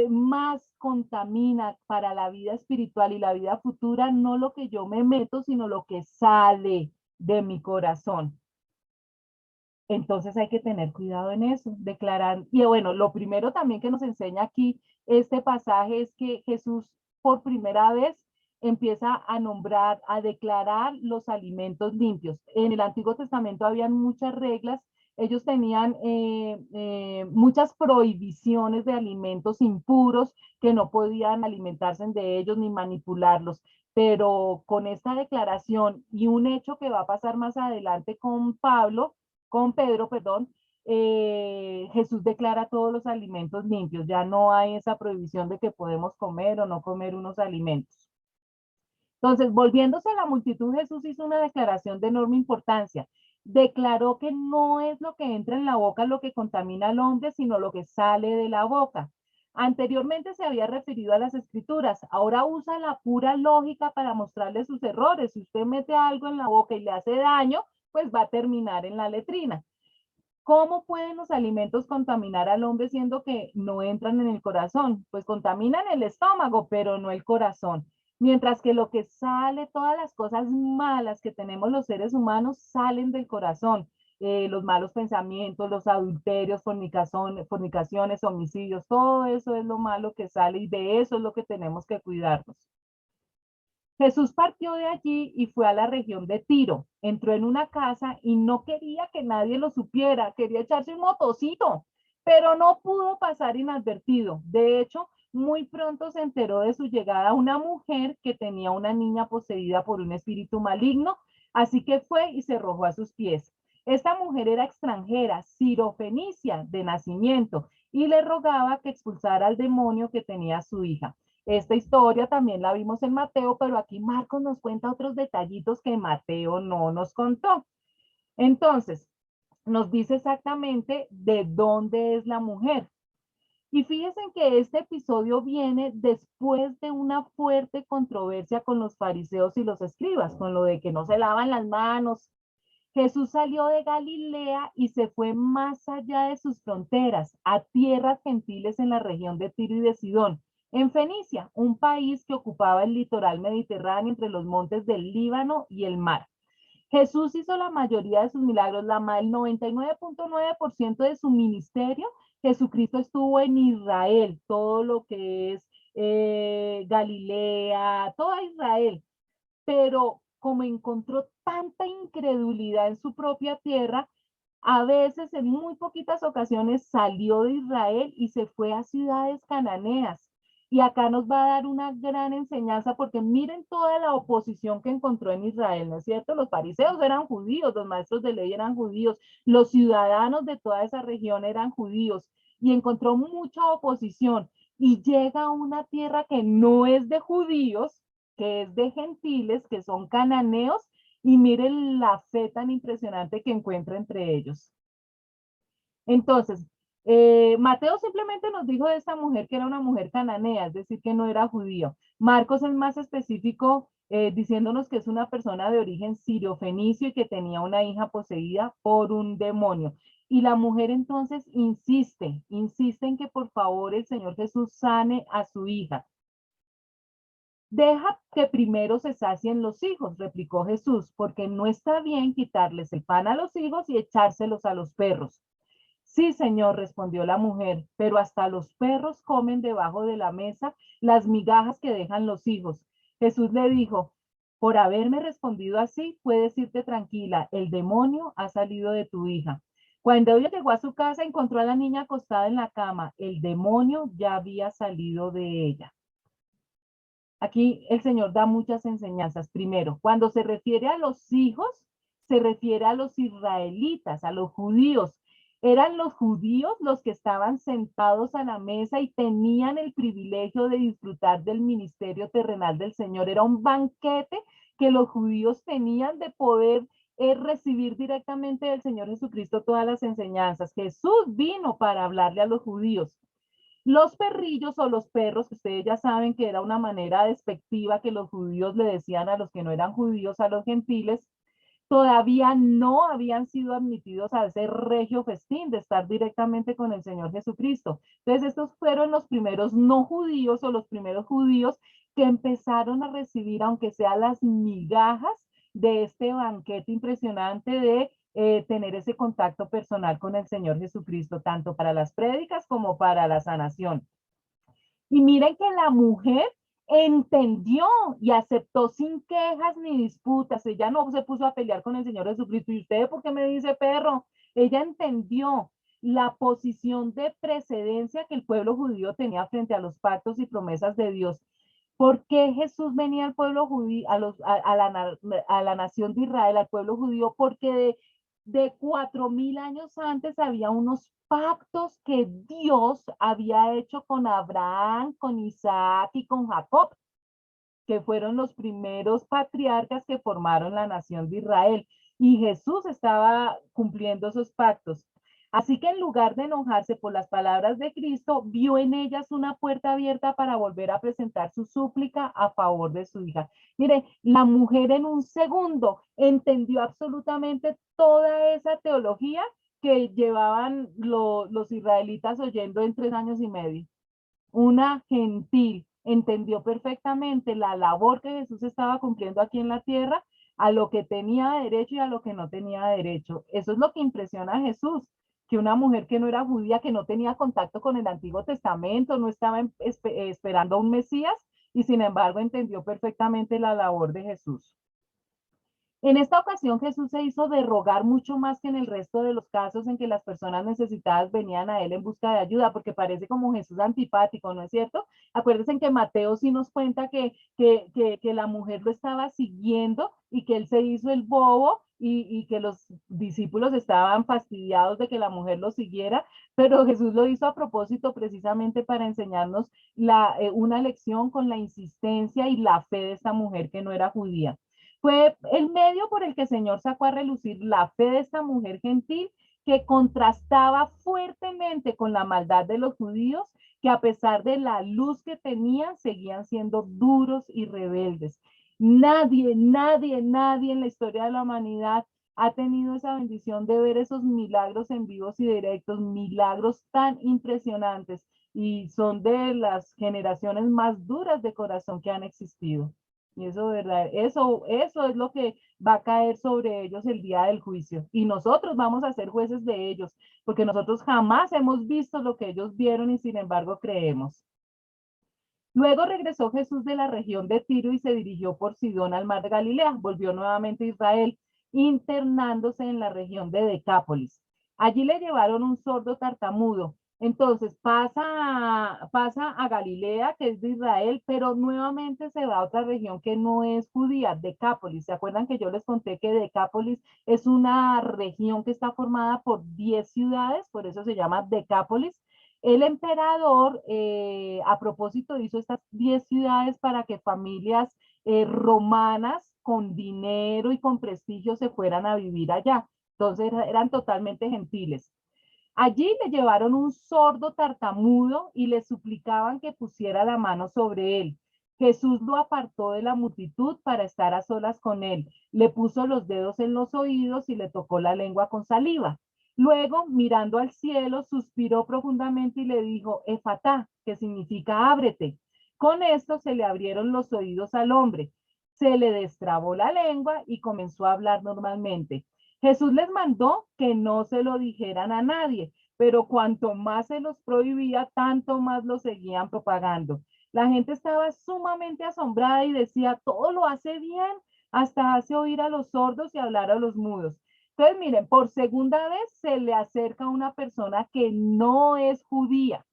S1: más contamina para la vida espiritual y la vida futura, no lo que yo me meto, sino lo que sale de mi corazón. Entonces hay que tener cuidado en eso, declarar. Y bueno, lo primero también que nos enseña aquí este pasaje es que Jesús por primera vez empieza a nombrar, a declarar los alimentos limpios. En el Antiguo Testamento habían muchas reglas, ellos tenían muchas prohibiciones de alimentos impuros que no podían alimentarse de ellos ni manipularlos. Pero con esta declaración y un hecho que va a pasar más adelante con Pedro, perdón, Jesús declara todos los alimentos limpios, ya no hay esa prohibición de que podemos comer o no comer unos alimentos. Entonces, volviéndose a la multitud, Jesús hizo una declaración de enorme importancia. Declaró que no es lo que entra en la boca lo que contamina al hombre, sino lo que sale de la boca. Anteriormente se había referido a las escrituras, ahora usa la pura lógica para mostrarle sus errores. Si usted mete algo en la boca y le hace daño, pues va a terminar en la letrina. ¿Cómo pueden los alimentos contaminar al hombre siendo que no entran en el corazón? Pues contaminan el estómago, pero no el corazón. Mientras que lo que sale, todas las cosas malas que tenemos los seres humanos salen del corazón. Los malos pensamientos, los adulterios, fornicaciones, homicidios, todo eso es lo malo que sale y de eso es lo que tenemos que cuidarnos. Jesús partió de allí y fue a la región de Tiro. Entró en una casa y no quería que nadie lo supiera, quería echarse un motocito, pero no pudo pasar inadvertido. De hecho, muy pronto se enteró de su llegada una mujer que tenía una niña poseída por un espíritu maligno, así que fue y se arrojó a sus pies. Esta mujer era extranjera, sirofenicia de nacimiento, y le rogaba que expulsara al demonio que tenía su hija. Esta historia también la vimos en Mateo, pero aquí Marcos nos cuenta otros detallitos que Mateo no nos contó. Entonces, nos dice exactamente de dónde es la mujer. Y fíjense que este episodio viene después de una fuerte controversia con los fariseos y los escribas, con lo de que no se lavan las manos. Jesús salió de Galilea y se fue más allá de sus fronteras, a tierras gentiles en la región de Tiro y de Sidón, en Fenicia, un país que ocupaba el litoral mediterráneo entre los montes del Líbano y el mar. Jesús hizo la mayoría de sus milagros, el 99.9% de su ministerio. Jesucristo estuvo en Israel, todo lo que es Galilea, toda Israel, pero como encontró tanta incredulidad en su propia tierra, a veces en muy poquitas ocasiones salió de Israel y se fue a ciudades cananeas. Y acá nos va a dar una gran enseñanza porque miren toda la oposición que encontró en Israel, ¿no es cierto? Los fariseos eran judíos, los maestros de ley eran judíos, los ciudadanos de toda esa región eran judíos y encontró mucha oposición y llega a una tierra que no es de judíos, que es de gentiles, que son cananeos, y miren la fe tan impresionante que encuentra entre ellos. Entonces, Mateo simplemente nos dijo de esta mujer que era una mujer cananea, es decir, que no era judío. Marcos es más específico, diciéndonos que es una persona de origen sirio-fenicio y que tenía una hija poseída por un demonio. Y la mujer entonces insiste en que por favor el Señor Jesús sane a su hija. Deja que primero se sacien los hijos, replicó Jesús, porque no está bien quitarles el pan a los hijos y echárselos a los perros. Sí, señor, respondió la mujer, pero hasta los perros comen debajo de la mesa las migajas que dejan los hijos. Jesús le dijo, por haberme respondido así, puedes irte tranquila, el demonio ha salido de tu hija. Cuando ella llegó a su casa, encontró a la niña acostada en la cama. El demonio ya había salido de ella. Aquí el Señor da muchas enseñanzas. Primero, cuando se refiere a los hijos, se refiere a los israelitas, a los judíos. Eran los judíos los que estaban sentados a la mesa y tenían el privilegio de disfrutar del ministerio terrenal del Señor. Era un banquete que los judíos tenían de poder recibir directamente del Señor Jesucristo todas las enseñanzas. Jesús vino para hablarle a los judíos. Los perrillos o los perros, que ustedes ya saben que era una manera despectiva que los judíos le decían a los que no eran judíos, a los gentiles, todavía no habían sido admitidos a ese regio festín de estar directamente con el Señor Jesucristo. Entonces, estos fueron los primeros no judíos o los primeros judíos que empezaron a recibir, aunque sea las migajas de este banquete impresionante de tener ese contacto personal con el Señor Jesucristo, tanto para las prédicas como para la sanación. Y miren que la mujer entendió y aceptó sin quejas ni disputas. Ella no se puso a pelear con el Señor Jesucristo. ¿Y usted por qué me dice perro? Ella entendió la posición de precedencia que el pueblo judío tenía frente a los pactos y promesas de Dios. ¿Por qué Jesús venía al pueblo judío, a la nación de Israel, al pueblo judío? Porque de 4000 años antes había unos pactos que Dios había hecho con Abraham, con Isaac y con Jacob, que fueron los primeros patriarcas que formaron la nación de Israel. Y Jesús estaba cumpliendo esos pactos. Así que en lugar de enojarse por las palabras de Cristo, vio en ellas una puerta abierta para volver a presentar su súplica a favor de su hija. Mire, la mujer en un segundo entendió absolutamente toda esa teología que llevaban los israelitas oyendo en 3 años y medio. Una gentil entendió perfectamente la labor que Jesús estaba cumpliendo aquí en la tierra, a lo que tenía derecho y a lo que no tenía derecho. Eso es lo que impresiona a Jesús, que una mujer que no era judía, que no tenía contacto con el Antiguo Testamento, no estaba esperando a un Mesías, y sin embargo entendió perfectamente la labor de Jesús. En esta ocasión Jesús se hizo de rogar mucho más que en el resto de los casos en que las personas necesitadas venían a él en busca de ayuda, porque parece como Jesús antipático, ¿no es cierto? Acuérdense que Mateo sí nos cuenta que la mujer lo estaba siguiendo y que él se hizo el bobo y que los discípulos estaban fastidiados de que la mujer lo siguiera, pero Jesús lo hizo a propósito precisamente para enseñarnos una lección con la insistencia y la fe de esta mujer que no era judía. Fue el medio por el que el Señor sacó a relucir la fe de esta mujer gentil que contrastaba fuertemente con la maldad de los judíos, que a pesar de la luz que tenían, seguían siendo duros y rebeldes. Nadie en la historia de la humanidad ha tenido esa bendición de ver esos milagros en vivos y directos, milagros tan impresionantes, y son de las generaciones más duras de corazón que han existido. Y eso, ¿verdad? Eso es lo que va a caer sobre ellos el día del juicio. Y nosotros vamos a ser jueces de ellos, porque nosotros jamás hemos visto lo que ellos vieron y sin embargo creemos. Luego regresó Jesús de la región de Tiro y se dirigió por Sidón al mar de Galilea. Volvió nuevamente a Israel, internándose en la región de Decápolis. Allí le llevaron un sordo tartamudo. Entonces pasa a Galilea, que es de Israel, pero nuevamente se va a otra región que no es judía, Decápolis. ¿Se acuerdan que yo les conté que Decápolis es una región que está formada por 10 ciudades? Por eso se llama Decápolis. El emperador, a propósito, hizo estas 10 ciudades para que familias romanas con dinero y con prestigio se fueran a vivir allá. Entonces eran totalmente gentiles. Allí le llevaron un sordo tartamudo y le suplicaban que pusiera la mano sobre él. Jesús lo apartó de la multitud para estar a solas con él. Le puso los dedos en los oídos y le tocó la lengua con saliva. Luego, mirando al cielo, suspiró profundamente y le dijo, Efatá, que significa ábrete. Con esto se le abrieron los oídos al hombre. Se le destrabó la lengua y comenzó a hablar normalmente. Jesús les mandó que no se lo dijeran a nadie, pero cuanto más se los prohibía, tanto más lo seguían propagando. La gente estaba sumamente asombrada y decía, todo lo hace bien, hasta hace oír a los sordos y hablar a los mudos. Entonces, miren, por segunda vez se le acerca a una persona que no es judía.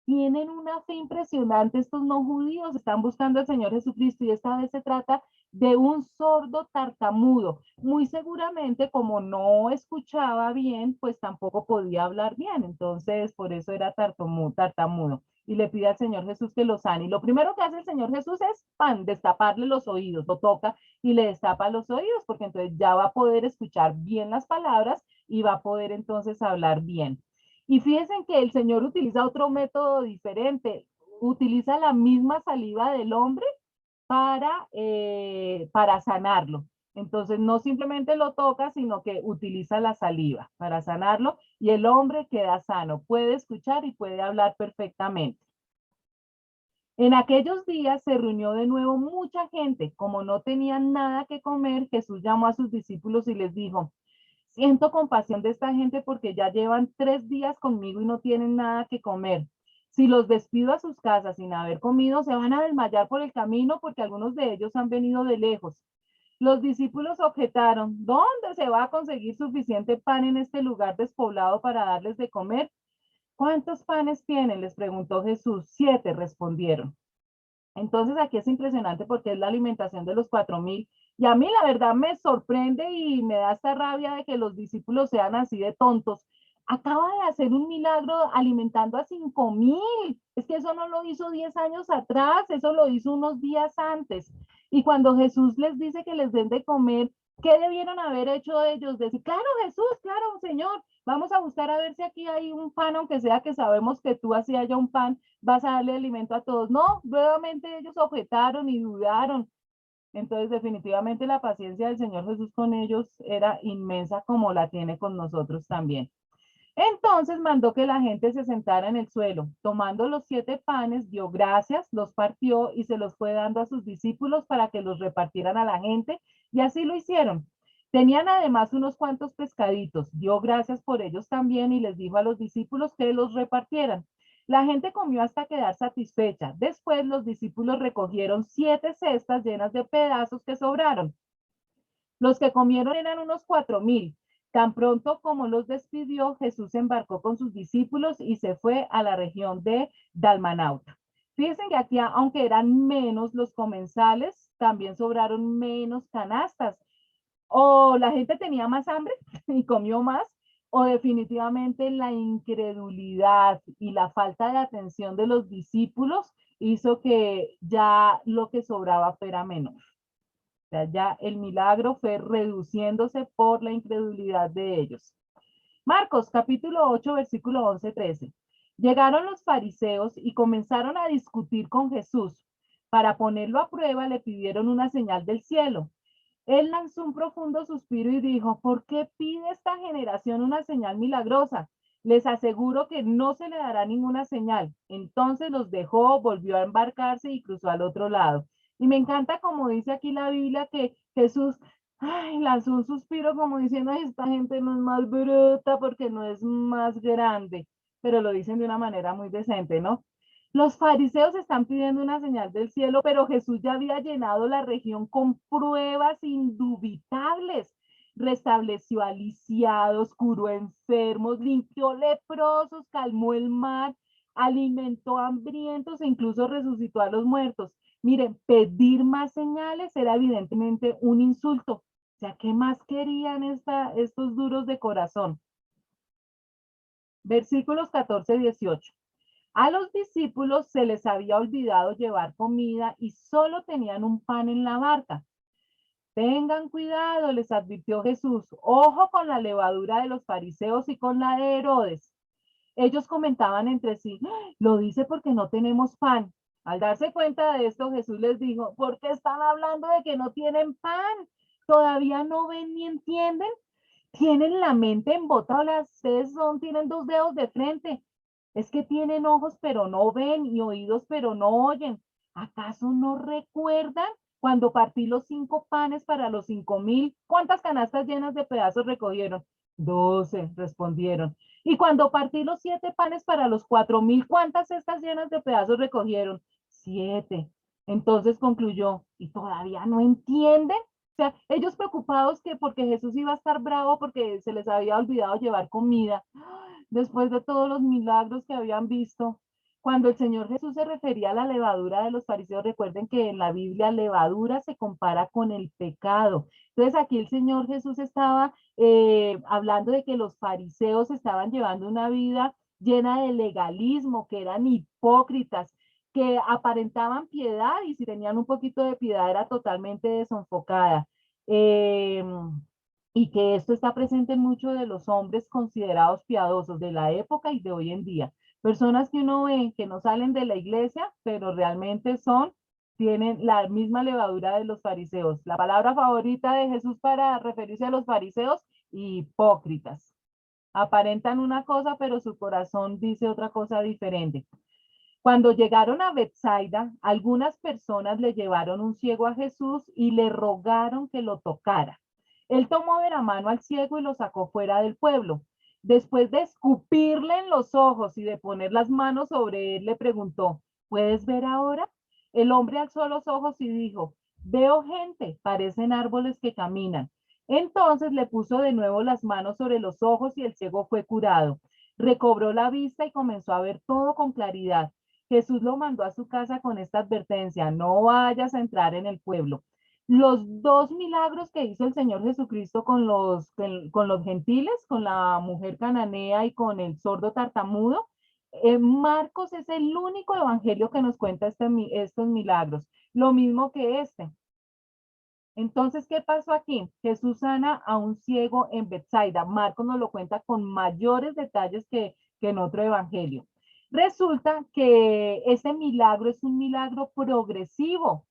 S1: Tienen una fe impresionante estos no judíos, están buscando al Señor Jesucristo y esta vez se trata de un sordo tartamudo. Muy seguramente como no escuchaba bien, pues tampoco podía hablar bien, entonces por eso era tartamudo. Y le pide al Señor Jesús que lo sane. Y lo primero que hace el Señor Jesús es, destaparle los oídos, lo toca y le destapa los oídos, porque entonces ya va a poder escuchar bien las palabras y va a poder entonces hablar bien. Y fíjense que el Señor utiliza otro método diferente, utiliza la misma saliva del hombre para sanarlo. Entonces no simplemente lo toca, sino que utiliza la saliva para sanarlo y el hombre queda sano, puede escuchar y puede hablar perfectamente. En aquellos días se reunió de nuevo mucha gente. Como no tenían nada que comer, Jesús llamó a sus discípulos y les dijo, siento compasión de esta gente porque ya llevan 3 días conmigo y no tienen nada que comer. Si los despido a sus casas sin haber comido, se van a desmayar por el camino porque algunos de ellos han venido de lejos. Los discípulos objetaron, ¿dónde se va a conseguir suficiente pan en este lugar despoblado para darles de comer? ¿Cuántos panes tienen? Les preguntó Jesús. 7, respondieron. Entonces aquí es impresionante porque es la alimentación de los 4000 Y a mí la verdad me sorprende y me da esta rabia de que los discípulos sean así de tontos. Acaba de hacer un milagro alimentando a 5,000. Es que eso no lo hizo 10 años atrás, eso lo hizo unos días antes. Y cuando Jesús les dice que les den de comer, ¿qué debieron haber hecho ellos? Decir, claro, Jesús, claro, Señor, vamos a buscar a ver si aquí hay un pan, aunque sea que sabemos que tú así haya un pan, vas a darle alimento a todos. No, nuevamente ellos objetaron y dudaron. Entonces, definitivamente la paciencia del Señor Jesús con ellos era inmensa como la tiene con nosotros también. Entonces mandó que la gente se sentara en el suelo. Tomando los 7 panes, dio gracias, los partió y se los fue dando a sus discípulos para que los repartieran a la gente, y así lo hicieron. Tenían además unos cuantos pescaditos. Dio gracias por ellos también y les dijo a los discípulos que los repartieran. La gente comió hasta quedar satisfecha. Después los discípulos recogieron 7 cestas llenas de pedazos que sobraron. Los que comieron eran unos 4,000. Tan pronto como los despidió, Jesús se embarcó con sus discípulos y se fue a la región de Dalmanauta. Fíjense que aquí, aunque eran menos los comensales, también sobraron menos canastas. O la gente tenía más hambre y comió más, o definitivamente la incredulidad y la falta de atención de los discípulos hizo que ya lo que sobraba fuera menor. O sea, ya el milagro fue reduciéndose por la incredulidad de ellos. Marcos capítulo 8, versículo 11-13. Llegaron los fariseos y comenzaron a discutir con Jesús. Para ponerlo a prueba le pidieron una señal del cielo. Él lanzó un profundo suspiro y dijo, ¿por qué pide esta generación una señal milagrosa? Les aseguro que no se le dará ninguna señal. Entonces los dejó, volvió a embarcarse y cruzó al otro lado. Y me encanta como dice aquí la Biblia que Jesús lanzó un suspiro como diciendo, ay, esta gente no es más bruta porque no es más grande, pero lo dicen de una manera muy decente, ¿no? Los fariseos están pidiendo una señal del cielo, pero Jesús ya había llenado la región con pruebas indubitables. Restableció a lisiados, curó enfermos, limpió leprosos, calmó el mar, alimentó hambrientos e incluso resucitó a los muertos. Miren, pedir más señales era evidentemente un insulto. O sea, ¿qué más querían estos duros de corazón? Versículos 14-18. A los discípulos se les había olvidado llevar comida y solo tenían un pan en la barca. Tengan cuidado, les advirtió Jesús. Ojo con la levadura de los fariseos y con la de Herodes. Ellos comentaban entre sí, lo dice porque no tenemos pan. Al darse cuenta de esto, Jesús les dijo, ¿por qué están hablando de que no tienen pan? ¿Todavía no ven ni entienden? ¿Tienen la mente embotada? Ustedes tienen 2 dedos de frente. Es que tienen ojos pero no ven y oídos pero no oyen. ¿Acaso no recuerdan cuando partí los 5 panes para los 5,000? ¿Cuántas canastas llenas de pedazos recogieron? 12, respondieron. Y cuando partí los 7 panes para los 4,000, ¿cuántas cestas llenas de pedazos recogieron? 7. Entonces concluyó, ¿y todavía no entienden? O sea, ellos preocupados que porque Jesús iba a estar bravo porque se les había olvidado llevar comida, después de todos los milagros que habían visto. Cuando el Señor Jesús se refería a la levadura de los fariseos, recuerden que en la Biblia levadura se compara con el pecado. Entonces aquí el Señor Jesús estaba hablando de que los fariseos estaban llevando una vida llena de legalismo, que eran hipócritas, que aparentaban piedad y si tenían un poquito de piedad era totalmente desenfocada. Eh, y que esto está presente en muchos de los hombres considerados piadosos de la época y de hoy en día. Personas que uno ve que no salen de la iglesia, pero realmente tienen la misma levadura de los fariseos. La palabra favorita de Jesús para referirse a los fariseos, hipócritas. Aparentan una cosa, pero su corazón dice otra cosa diferente. Cuando llegaron a Bethsaida, algunas personas le llevaron un ciego a Jesús y le rogaron que lo tocara. Él tomó de la mano al ciego y lo sacó fuera del pueblo. Después de escupirle en los ojos y de poner las manos sobre él, le preguntó, ¿puedes ver ahora? El hombre alzó los ojos y dijo, veo gente, parecen árboles que caminan. Entonces le puso de nuevo las manos sobre los ojos y el ciego fue curado. Recobró la vista y comenzó a ver todo con claridad. Jesús lo mandó a su casa con esta advertencia, no vayas a entrar en el pueblo. Los dos milagros que hizo el Señor Jesucristo con los gentiles, con la mujer cananea y con el sordo tartamudo, Marcos es el único evangelio que nos cuenta estos milagros. Lo mismo que este. Entonces, ¿qué pasó aquí? Jesús sana a un ciego en Bethsaida. Marcos nos lo cuenta con mayores detalles que en otro evangelio. Resulta que ese milagro es un milagro progresivo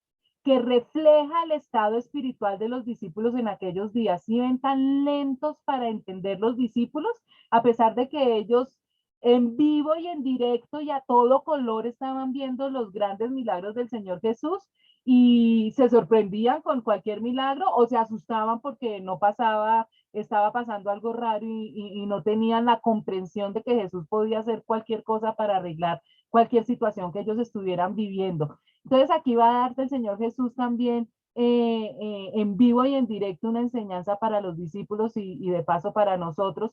S1: que refleja el estado espiritual de los discípulos en aquellos días. Si ven tan lentos para entender los discípulos, a pesar de que ellos en vivo y en directo y a todo color estaban viendo los grandes milagros del Señor Jesús, y se sorprendían con cualquier milagro o se asustaban porque no pasaba, estaba pasando algo raro y no tenían la comprensión de que Jesús podía hacer cualquier cosa para arreglar cualquier situación que ellos estuvieran viviendo. Entonces aquí va a darte el Señor Jesús también en vivo y en directo una enseñanza para los discípulos y de paso para nosotros,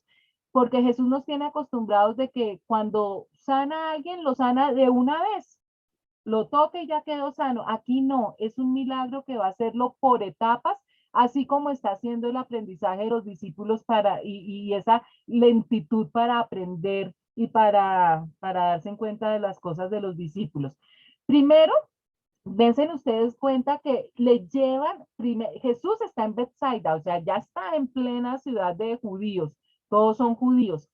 S1: porque Jesús nos tiene acostumbrados de que cuando sana a alguien, lo sana de una vez, lo toque y ya quedó sano. Aquí no, es un milagro que va a hacerlo por etapas, así como está haciendo el aprendizaje de los discípulos y esa lentitud para aprender y para darse en cuenta de las cosas de los discípulos. Primero, dense ustedes cuenta que le llevan, Jesús está en Bethsaida, o sea, ya está en plena ciudad de judíos, todos son judíos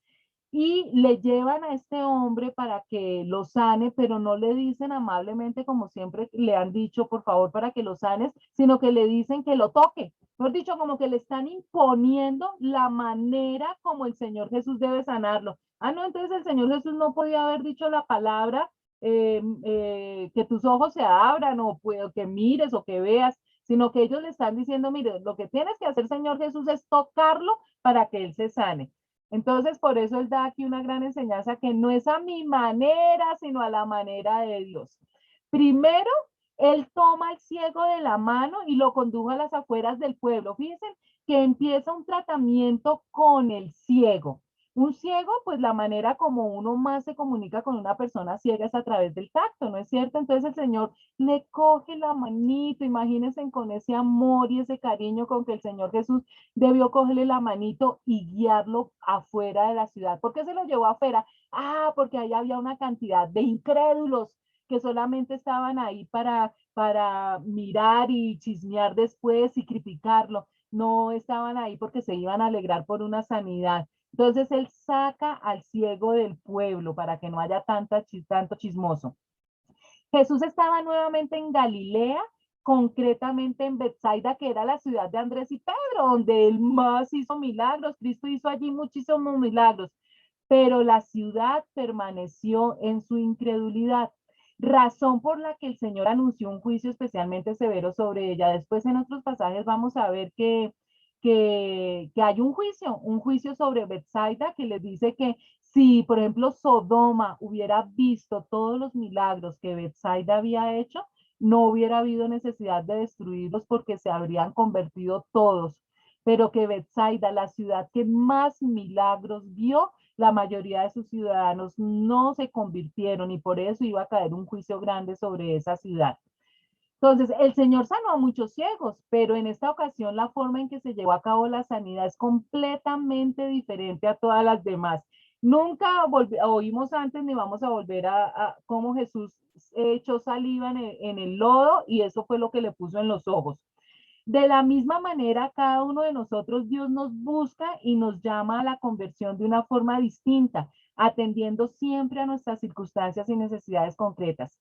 S1: y le llevan a este hombre para que lo sane, pero no le dicen amablemente como siempre le han dicho, por favor, para que lo sanes, sino que le dicen que lo toque. Mejor dicho, como que le están imponiendo la manera como el Señor Jesús debe sanarlo. Ah, no, entonces el Señor Jesús no podía haber dicho la palabra que tus ojos se abran o que mires o que veas, sino que ellos le están diciendo, mire, lo que tienes que hacer, Señor Jesús, es tocarlo para que él se sane. Entonces, por eso él da aquí una gran enseñanza que no es a mi manera, sino a la manera de Dios. Primero, él toma al ciego de la mano y lo condujo a las afueras del pueblo. Fíjense que empieza un tratamiento con el ciego. Un ciego, pues la manera como uno más se comunica con una persona ciega es a través del tacto, ¿no es cierto? Entonces el Señor le coge la manito, imagínense con ese amor y ese cariño con que el Señor Jesús debió cogerle la manito y guiarlo afuera de la ciudad. ¿Por qué se lo llevó afuera? Ah, porque ahí había una cantidad de incrédulos que solamente estaban ahí para mirar y chismear después y criticarlo. No estaban ahí porque se iban a alegrar por una sanidad. Entonces él saca al ciego del pueblo para que no haya tanto chismoso. Jesús estaba nuevamente en Galilea, concretamente en Bethsaida, que era la ciudad de Andrés y Pedro, donde él más hizo milagros. Cristo hizo allí muchísimos milagros, pero la ciudad permaneció en su incredulidad, razón por la que el Señor anunció un juicio especialmente severo sobre ella. Después en otros pasajes vamos a ver que hay un juicio sobre Bethsaida que les dice que si, por ejemplo, Sodoma hubiera visto todos los milagros que Bethsaida había hecho, no hubiera habido necesidad de destruirlos porque se habrían convertido todos. Pero que Bethsaida, la ciudad que más milagros vio, la mayoría de sus ciudadanos no se convirtieron y por eso iba a caer un juicio grande sobre esa ciudad. Entonces, el Señor sanó a muchos ciegos, pero en esta ocasión la forma en que se llevó a cabo la sanidad es completamente diferente a todas las demás. Nunca oímos antes ni vamos a volver a cómo Jesús echó saliva en el lodo y eso fue lo que le puso en los ojos. De la misma manera, cada uno de nosotros, Dios nos busca y nos llama a la conversión de una forma distinta, atendiendo siempre a nuestras circunstancias y necesidades concretas.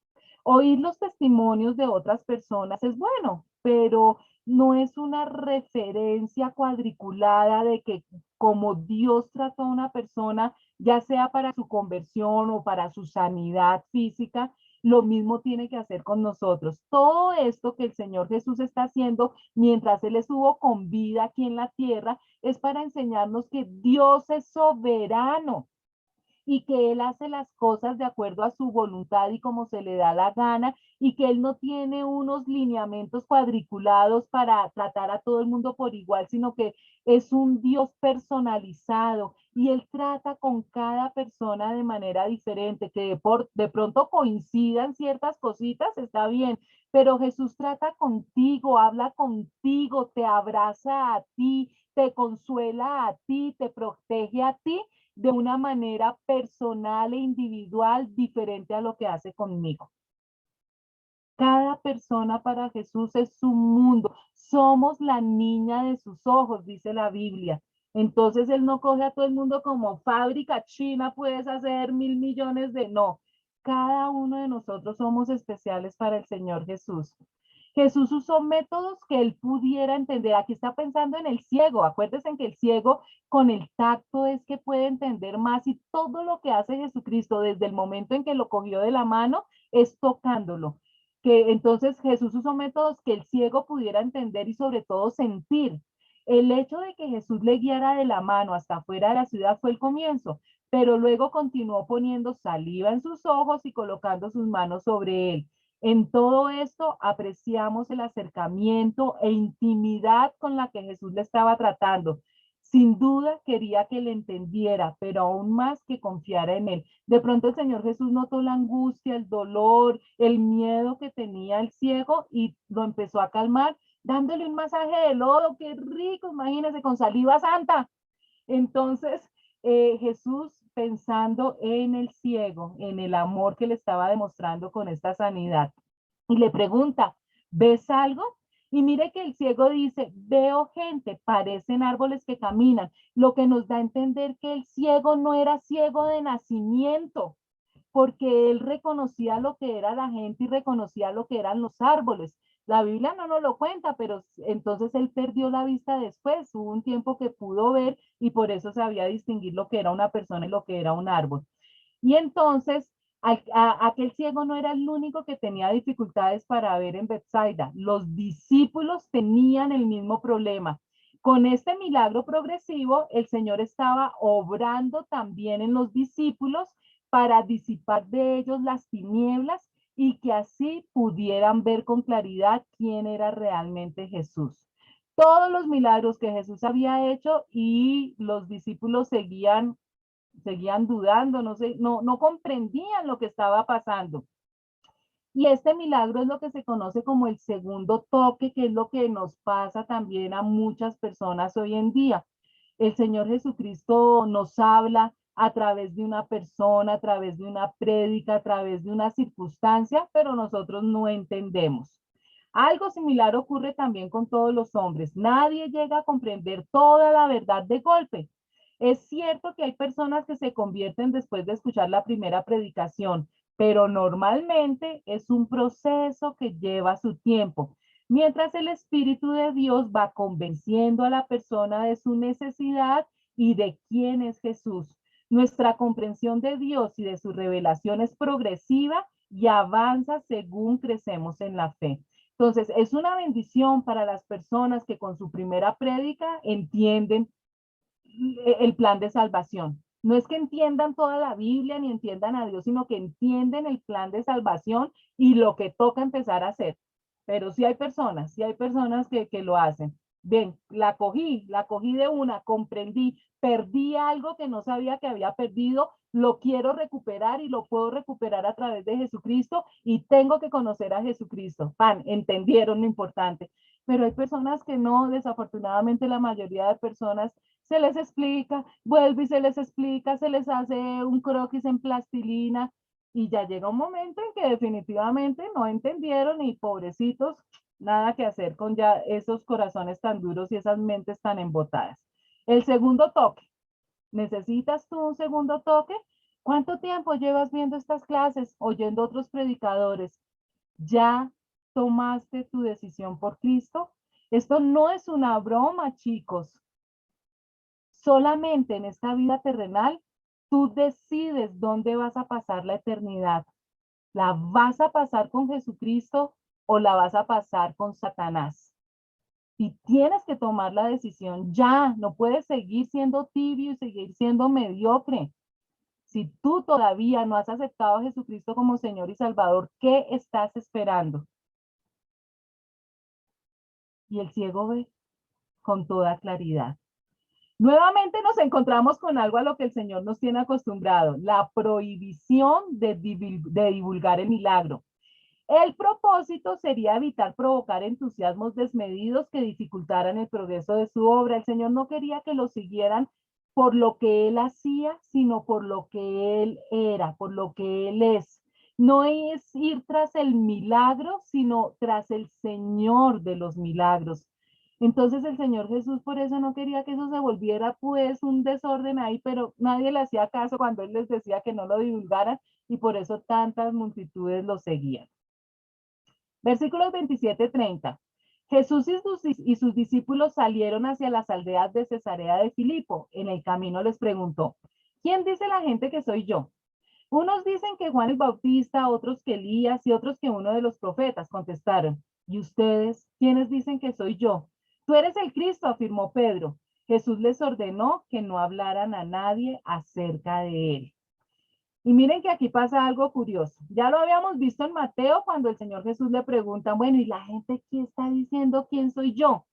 S1: Oír los testimonios de otras personas es bueno, pero no es una referencia cuadriculada de que como Dios trató a una persona, ya sea para su conversión o para su sanidad física, lo mismo tiene que hacer con nosotros. Todo esto que el Señor Jesús está haciendo mientras Él estuvo con vida aquí en la tierra es para enseñarnos que Dios es soberano y que Él hace las cosas de acuerdo a su voluntad y como se le da la gana y que Él no tiene unos lineamientos cuadriculados para tratar a todo el mundo por igual, sino que es un Dios personalizado y Él trata con cada persona de manera diferente, que de pronto coincidan ciertas cositas, está bien, pero Jesús trata contigo, habla contigo, te abraza a ti, te consuela a ti, te protege a ti de una manera personal e individual diferente a lo que hace conmigo. Cada persona para Jesús es su mundo. Somos la niña de sus ojos, dice la Biblia. Entonces Él no coge a todo el mundo como fábrica china, puedes hacer 1.000 millones de no. Cada uno de nosotros somos especiales para el Señor Jesús. Jesús usó métodos que Él pudiera entender. Aquí está pensando en el ciego. Acuérdense que el ciego con el tacto es que puede entender más y todo lo que hace Jesucristo desde el momento en que lo cogió de la mano es tocándolo. Que entonces Jesús usó métodos que el ciego pudiera entender y sobre todo sentir. El hecho de que Jesús le guiara de la mano hasta afuera de la ciudad fue el comienzo, pero luego continuó poniendo saliva en sus ojos y colocando sus manos sobre él. En todo esto apreciamos el acercamiento e intimidad con la que Jesús le estaba tratando. Sin duda quería que le entendiera, pero aún más que confiara en él. De pronto el Señor Jesús notó la angustia, el dolor, el miedo que tenía el ciego y lo empezó a calmar dándole un masaje de lodo. ¡Qué rico! Imagínense, con saliva santa. Entonces, Jesús pensando en el ciego, en el amor que le estaba demostrando con esta sanidad, y le pregunta, ¿ves algo? Y mire que el ciego dice, veo gente, parecen árboles que caminan, lo que nos da a entender que el ciego no era ciego de nacimiento, porque él reconocía lo que era la gente y reconocía lo que eran los árboles. La Biblia no nos lo cuenta, pero entonces él perdió la vista después. Hubo un tiempo que pudo ver y por eso sabía distinguir lo que era una persona y lo que era un árbol. Y entonces aquel ciego no era el único que tenía dificultades para ver en Bethsaida. Los discípulos tenían el mismo problema. Con este milagro progresivo, el Señor estaba obrando también en los discípulos para disipar de ellos las tinieblas y que así pudieran ver con claridad quién era realmente Jesús. Todos los milagros que Jesús había hecho y los discípulos seguían dudando, no comprendían lo que estaba pasando. Y este milagro es lo que se conoce como el segundo toque, que es lo que nos pasa también a muchas personas hoy en día. El Señor Jesucristo nos habla a través de una persona, a través de una prédica, a través de una circunstancia, pero nosotros no entendemos. Algo similar ocurre también con todos los hombres. Nadie llega a comprender toda la verdad de golpe. Es cierto que hay personas que se convierten después de escuchar la primera predicación, pero normalmente es un proceso que lleva su tiempo, mientras el Espíritu de Dios va convenciendo a la persona de su necesidad y de quién es Jesús. Nuestra comprensión de Dios y de su revelación es progresiva y avanza según crecemos en la fe. Entonces, es una bendición para las personas que con su primera prédica entienden el plan de salvación. No es que entiendan toda la Biblia ni entiendan a Dios, sino que entienden el plan de salvación y lo que toca empezar a hacer. Pero sí hay personas que lo hacen. Bien, la cogí de una, comprendí, perdí algo que no sabía que había perdido, lo quiero recuperar y lo puedo recuperar a través de Jesucristo y tengo que conocer a Jesucristo. Pan, entendieron lo importante. Pero hay personas que no, desafortunadamente la mayoría de personas se les explica, vuelve y se les explica, se les hace un croquis en plastilina y ya llega un momento en que definitivamente no entendieron y pobrecitos, nada que hacer con ya esos corazones tan duros y esas mentes tan embotadas. El segundo toque. ¿Necesitas tú un segundo toque? ¿Cuánto tiempo llevas viendo estas clases, oyendo otros predicadores? ¿Ya tomaste tu decisión por Cristo? Esto no es una broma, chicos. Solamente en esta vida terrenal, tú decides dónde vas a pasar la eternidad. ¿La vas a pasar con Jesucristo o la vas a pasar con Satanás? Y tienes que tomar la decisión ya. No puedes seguir siendo tibio y seguir siendo mediocre. Si tú todavía no has aceptado a Jesucristo como Señor y Salvador, ¿qué estás esperando? Y el ciego ve con toda claridad. Nuevamente nos encontramos con algo a lo que el Señor nos tiene acostumbrado, la prohibición de divulgar el milagro. El propósito sería evitar provocar entusiasmos desmedidos que dificultaran el progreso de su obra. El Señor no quería que lo siguieran por lo que él hacía, sino por lo que él era, por lo que él es. No es ir tras el milagro, sino tras el Señor de los milagros. Entonces el Señor Jesús por eso no quería que eso se volviera pues un desorden ahí, pero nadie le hacía caso cuando él les decía que no lo divulgaran y por eso tantas multitudes lo seguían. Versículos 27-30. Jesús y sus discípulos salieron hacia las aldeas de Cesarea de Filipo. En el camino les preguntó, ¿quién dice la gente que soy yo? Unos dicen que Juan el Bautista, otros que Elías y otros que uno de los profetas, contestaron. ¿Y ustedes quiénes dicen que soy yo? Tú eres el Cristo, afirmó Pedro. Jesús les ordenó que no hablaran a nadie acerca de él. Y miren que aquí pasa algo curioso. Ya lo habíamos visto en Mateo cuando el Señor Jesús le pregunta, bueno, ¿y la gente qué está diciendo quién soy yo?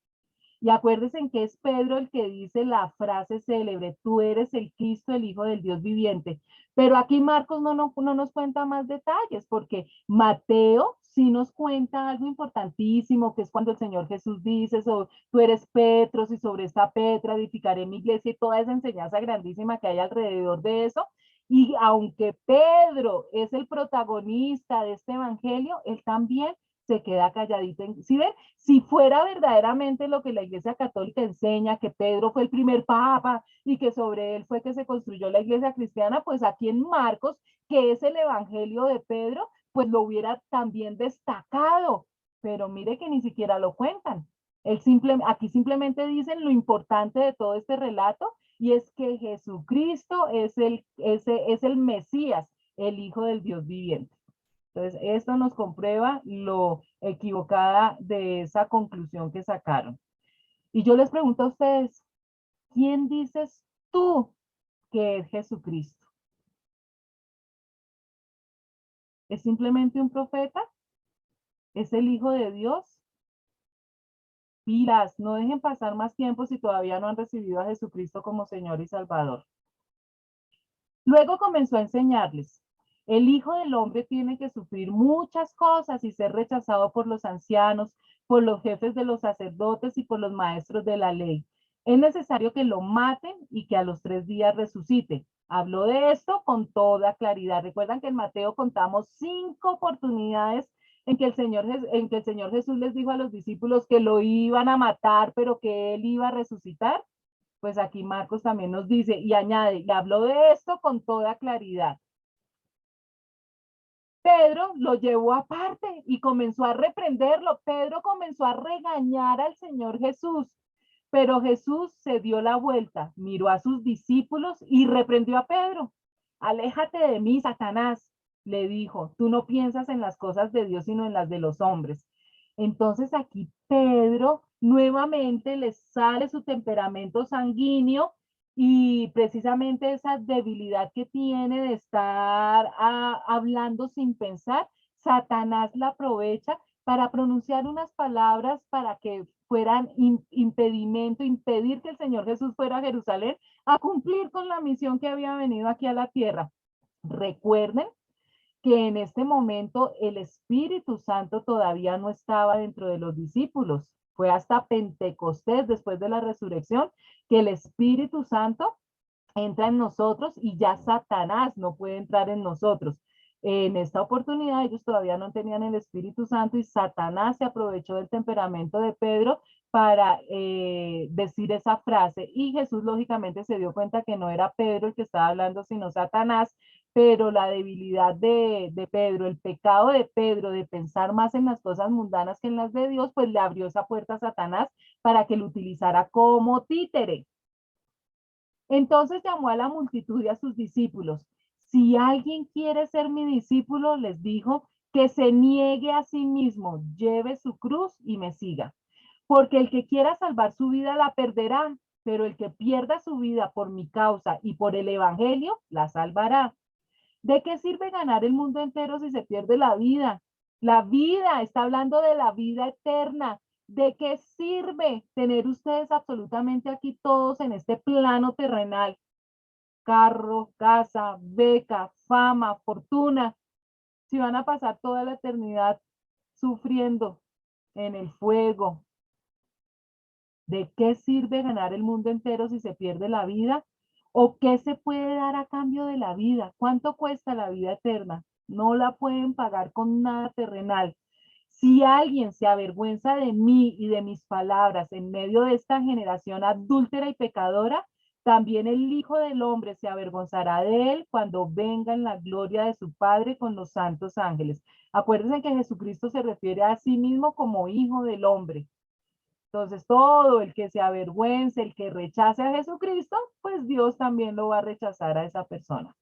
S1: Y acuérdense en que es Pedro el que dice la frase célebre, tú eres el Cristo, el Hijo del Dios viviente. Pero aquí Marcos no nos cuenta más detalles, porque Mateo sí nos cuenta algo importantísimo, que es cuando el Señor Jesús dice, tú eres Petros y sobre esta Petra edificaré mi iglesia y toda esa enseñanza grandísima que hay alrededor de eso. Y aunque Pedro es el protagonista de este evangelio, él también se queda calladito. ¿Sí ven? Si fuera verdaderamente lo que la Iglesia Católica enseña, que Pedro fue el primer papa y que sobre él fue que se construyó la Iglesia cristiana, pues aquí en Marcos, que es el Evangelio de Pedro, pues lo hubiera también destacado. Pero mire que ni siquiera lo cuentan. Aquí simplemente dicen lo importante de todo este relato y es que Jesucristo es el Mesías, el Hijo del Dios viviente. Entonces, esto nos comprueba lo equivocada de esa conclusión que sacaron. Y yo les pregunto a ustedes, ¿quién dices tú que es Jesucristo? ¿Es simplemente un profeta? ¿Es el Hijo de Dios? Pilas, no dejen pasar más tiempo si todavía no han recibido a Jesucristo como Señor y Salvador. Luego comenzó a enseñarles, el Hijo del Hombre tiene que sufrir muchas cosas y ser rechazado por los ancianos, por los jefes de los sacerdotes y por los maestros de la ley. Es necesario que lo maten y que a los 3 días resucite. Habló de esto con toda claridad. Recuerdan que en Mateo contamos 5 oportunidades en que el Señor Jesús les dijo a los discípulos que lo iban a matar, pero que él iba a resucitar. Pues aquí Marcos también nos dice y añade, y habló de esto con toda claridad. Pedro lo llevó aparte y comenzó a reprenderlo. Pedro comenzó a regañar al Señor Jesús, pero Jesús se dio la vuelta, miró a sus discípulos y reprendió a Pedro. Aléjate de mí, Satanás, le dijo, tú no piensas en las cosas de Dios, sino en las de los hombres. Entonces aquí Pedro nuevamente le sale su temperamento sanguíneo y precisamente esa debilidad que tiene de estar hablando sin pensar, Satanás la aprovecha para pronunciar unas palabras para que fueran impedimento, impedir que el Señor Jesús fuera a Jerusalén a cumplir con la misión que había venido aquí a la tierra. Recuerden que en este momento el Espíritu Santo todavía no estaba dentro de los discípulos. Fue hasta Pentecostés, después de la resurrección, que el Espíritu Santo entra en nosotros y ya Satanás no puede entrar en nosotros. En esta oportunidad ellos todavía no tenían el Espíritu Santo y Satanás se aprovechó del temperamento de Pedro para decir esa frase. Y Jesús lógicamente se dio cuenta que no era Pedro el que estaba hablando, sino Satanás, pero la debilidad de Pedro, el pecado de Pedro de pensar más en las cosas mundanas que en las de Dios, pues le abrió esa puerta a Satanás para que lo utilizara como títere. Entonces llamó a la multitud y a sus discípulos. Si alguien quiere ser mi discípulo, les dijo, que se niegue a sí mismo, lleve su cruz y me siga. Porque el que quiera salvar su vida la perderá, pero el que pierda su vida por mi causa y por el evangelio, la salvará. ¿De qué sirve ganar el mundo entero si se pierde la vida? La vida, está hablando de la vida eterna. ¿De qué sirve tener ustedes absolutamente aquí todos en este plano terrenal? Carro, casa, beca, fama, fortuna. si van a pasar toda la eternidad sufriendo en el fuego, ¿de qué sirve ganar el mundo entero si se pierde la vida? ¿O qué se puede dar a cambio de la vida? ¿Cuánto cuesta la vida eterna? No la pueden pagar con nada terrenal. Si alguien se avergüenza de mí y de mis palabras en medio de esta generación adúltera y pecadora, también el Hijo del Hombre se avergonzará de él cuando venga en la gloria de su Padre con los santos ángeles. Acuérdense que Jesucristo se refiere a sí mismo como Hijo del Hombre. Entonces, todo el que se avergüence, el que rechace a Jesucristo, pues Dios también lo va a rechazar a esa persona.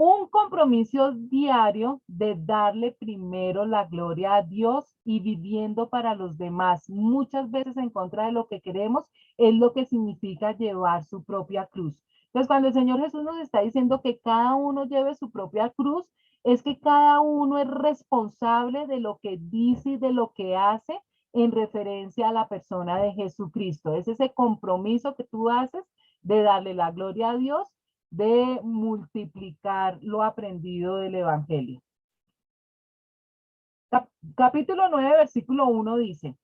S1: Un compromiso diario de darle primero la gloria a Dios y viviendo para los demás, muchas veces en contra de lo que queremos, es lo que significa llevar su propia cruz. Entonces, cuando el Señor Jesús nos está diciendo que cada uno lleve su propia cruz, es que cada uno es responsable de lo que dice y de lo que hace en referencia a la persona de Jesucristo. Es ese compromiso que tú haces de darle la gloria a Dios, de multiplicar lo aprendido del Evangelio. Capítulo 9, versículo 1 dice,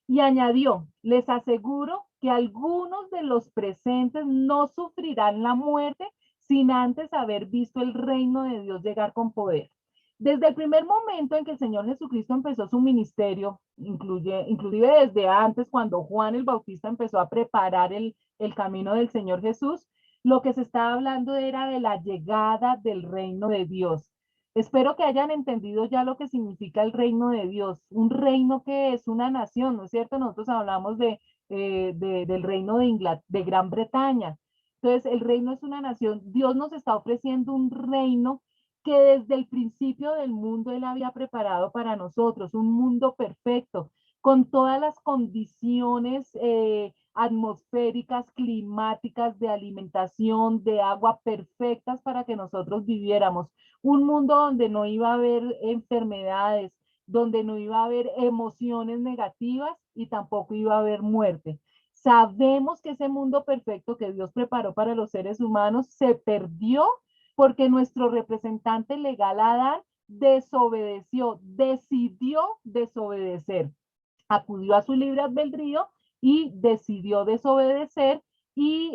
S1: y añadió, les aseguro que algunos de los presentes no sufrirán la muerte sin antes haber visto el reino de Dios llegar con poder. Desde el primer momento en que el Señor Jesucristo empezó su ministerio, inclusive desde antes, cuando Juan el Bautista empezó a preparar el camino del Señor Jesús, lo que se estaba hablando era de la llegada del reino de Dios. Espero que hayan entendido ya lo que significa el reino de Dios, un reino que es una nación, ¿no es cierto? Nosotros hablamos del reino de Gran Bretaña. Entonces, el reino es una nación. Dios nos está ofreciendo un reino que desde el principio del mundo Él había preparado para nosotros, un mundo perfecto, con todas las condiciones atmosféricas, climáticas, de alimentación, de agua perfectas para que nosotros viviéramos. Un mundo donde no iba a haber enfermedades, donde no iba a haber emociones negativas y tampoco iba a haber muerte. Sabemos que ese mundo perfecto que Dios preparó para los seres humanos se perdió porque nuestro representante legal Adán desobedeció, decidió desobedecer, acudió a su libre albedrío y decidió desobedecer y